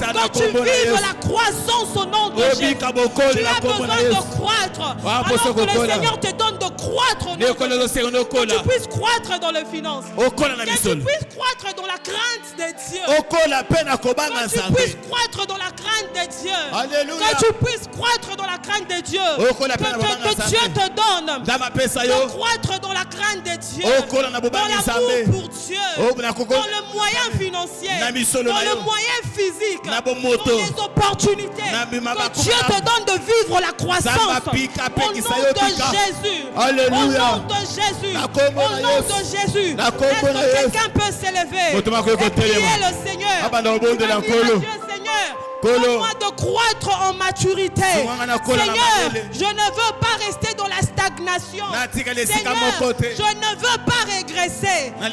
Que tu vives la croissance au nom de Jésus. Tu as besoin de croître. Alors que le Seigneur te donne de croître au nom de Jésus. Que tu puisses croître dans les finances. Que tu puisses croître dans la crainte de Dieu. Que tu puisses croître dans la crainte de Dieu. Que tu puisses croître dans la crainte de Dieu. Que Dieu te donne de croître dans la crainte de Dieu. Dans l'amour pour Dieu. Dans le moyen financier. Dans le moyen physique. Dans les opportunités. Que Dieu te donne de vivre la croissance. Au nom de Jésus. Alléluia. Au nom de Jésus. Au nom de Jésus. Est-ce que quelqu'un peut s'élever et prier le Seigneur? Seigneur, donne-moi de croître en maturité. Seigneur, je ne veux pas rester dans la stagnation. Seigneur, je ne veux pas régresser. Je ne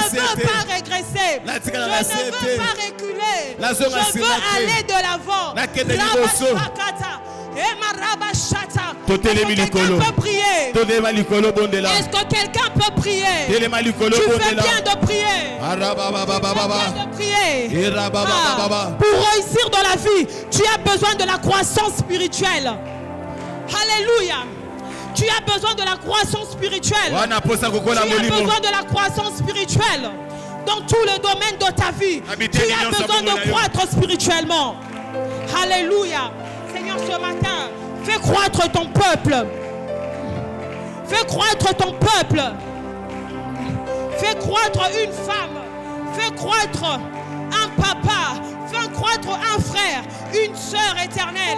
veux pas régresser. Je ne veux pas reculer. Je veux aller de l'avant. Est-ce Totele que quelqu'un milikolo. peut prier? Totele malikolo bondela. Est-ce que quelqu'un peut prier? Tele malikolo Tu fais bondela. bien de prier. Arabababababa. De prier. Irababababa. Pour réussir dans la vie, tu as besoin de la croissance spirituelle. Alléluia. Tu as besoin de la croissance spirituelle. Wana posa kokola Tu as molimo. besoin de la croissance spirituelle. Dans tous les domaines de ta vie, Habiter tu as l'union besoin sans de croître spirituellement. Alléluia. Seigneur, ce matin, fais croître ton peuple. Fais croître ton peuple. Fais croître une femme. Fais croître un papa. Fais croître un frère, une sœur éternelle.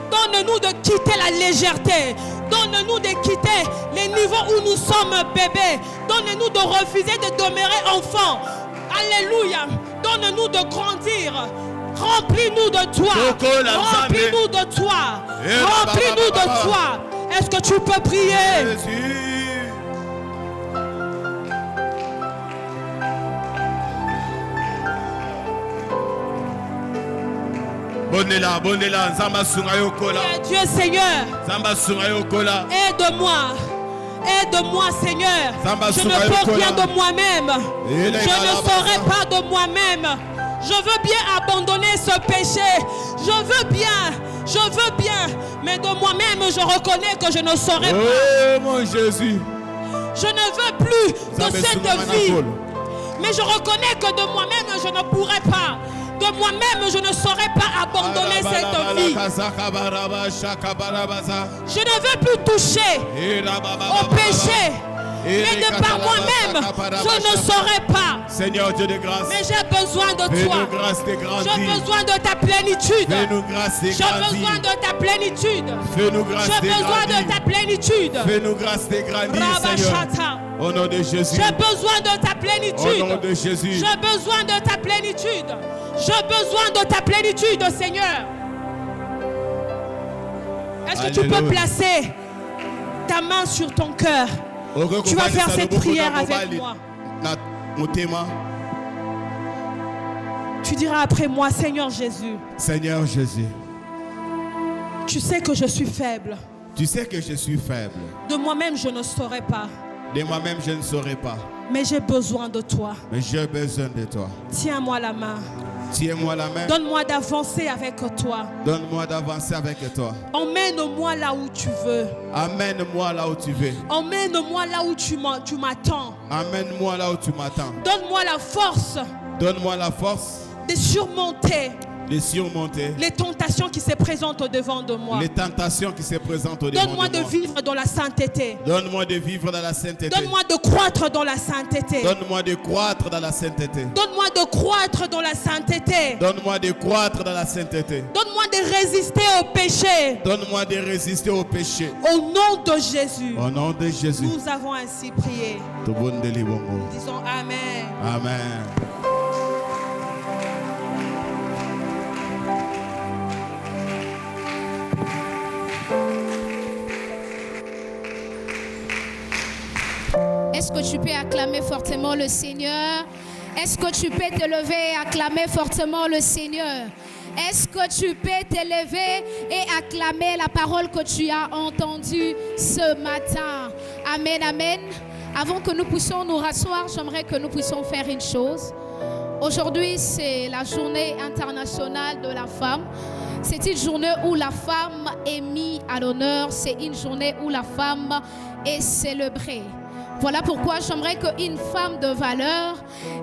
Donne-nous de quitter la légèreté. Donne-nous de quitter les niveaux où nous sommes bébés. Donne-nous de refuser de demeurer enfants. Alléluia. Donne-nous de grandir. Remplis-nous de toi. Remplis-nous de toi. Remplis-nous de toi. Est-ce que tu peux prier? Jésus. Bondela, bondela, nzamba sunga yokola. Dieu Seigneur, Nzamba sunga yokola. aide-moi. Aide-moi Seigneur. Samba Je ne Souma peux rien Yokola. de moi-même. Et les Je ne Galabasa. saurais pas de moi-même. Je veux bien abandonner ce péché. Je veux bien. Mais de moi-même, je reconnais que je ne saurais pas. Oh mon Jésus. Je ne veux plus de Nzambe cette sunga vie. manakolo. Mais je reconnais que de moi-même, je ne pourrais pas. De moi-même, je ne saurais pas abandonner cette vie. Je ne veux plus toucher au péché. Mais de par moi-même, je ne saurais pas. Seigneur Dieu de grâce, Mais j'ai besoin de fais-nous toi. grâce de J'ai grandir. besoin de ta plénitude. Fais-nous grâce de J'ai besoin grandir. de ta plénitude. Fais-nous grâce J'ai de besoin de grandir. ta plénitude. Fais-nous grâce de grandir, Seigneur. Rabashata. Au nom de Jésus. J'ai besoin de ta Au plénitude. nom de Jésus. J'ai besoin de ta plénitude. J'ai besoin de ta plénitude, Seigneur. Est-ce que tu peux Alléluia. placer ta main sur ton cœur? Tu vas faire cette prière avec moi. Tu diras après moi, Seigneur Jésus, Seigneur Jésus, tu sais que je suis faible. tu sais que je suis faible. De moi-même, je ne saurais pas. De moi-même, je ne saurais pas. Mais j'ai besoin de toi. Mais j'ai besoin de toi. Tiens-moi la main. Tiens-moi la main. Donne-moi d'avancer avec toi. Donne-moi d'avancer avec toi. Emmène-moi là où tu veux. Amène-moi là où tu veux. Emmène-moi là où tu m'attends. Amène-moi là où tu m'attends. Donne-moi la force Donne-moi la force de surmonter de surmonter les tentations qui se présentent au devant de moi. les tentations qui se présentent au devant Donne-moi de de moi. vivre dans la sainteté. Donne-moi de vivre dans la sainteté. Donne-moi de croître dans la sainteté. Donne-moi de croître dans la sainteté. Donne-moi de croître dans la sainteté. Donne-moi de croître dans la sainteté. Donne-moi de résister au péché. Donne-moi de résister au péché. Au nom de Jésus. Au nom de Jésus. Nous avons ainsi prié. Tobondeli bongo. Disons Amen. Amen. Est-ce que tu peux acclamer fortement le Seigneur? Est-ce que tu peux te lever et acclamer fortement le Seigneur? Est-ce que tu peux te lever et acclamer la parole que tu as entendue ce matin? Amen, amen. Avant que nous puissions nous rasseoir, j'aimerais que nous puissions faire une chose. Aujourd'hui, c'est la journée internationale de la femme. C'est une journée où la femme est mise à l'honneur. C'est une journée où la femme est célébrée. Voilà pourquoi j'aimerais qu'une femme de valeur,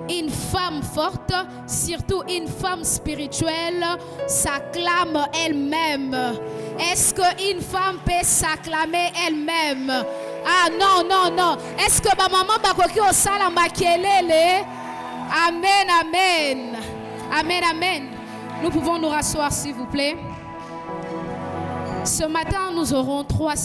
une femme forte, surtout une femme spirituelle, s'acclame elle-même. Est-ce qu'une femme peut s'acclamer elle-même? Ah non, non, non. Est-ce que ma maman bakoki osala makelele? Amen, amen. Amen, amen. Nous pouvons nous rasseoir, s'il vous plaît. Ce matin, nous aurons 3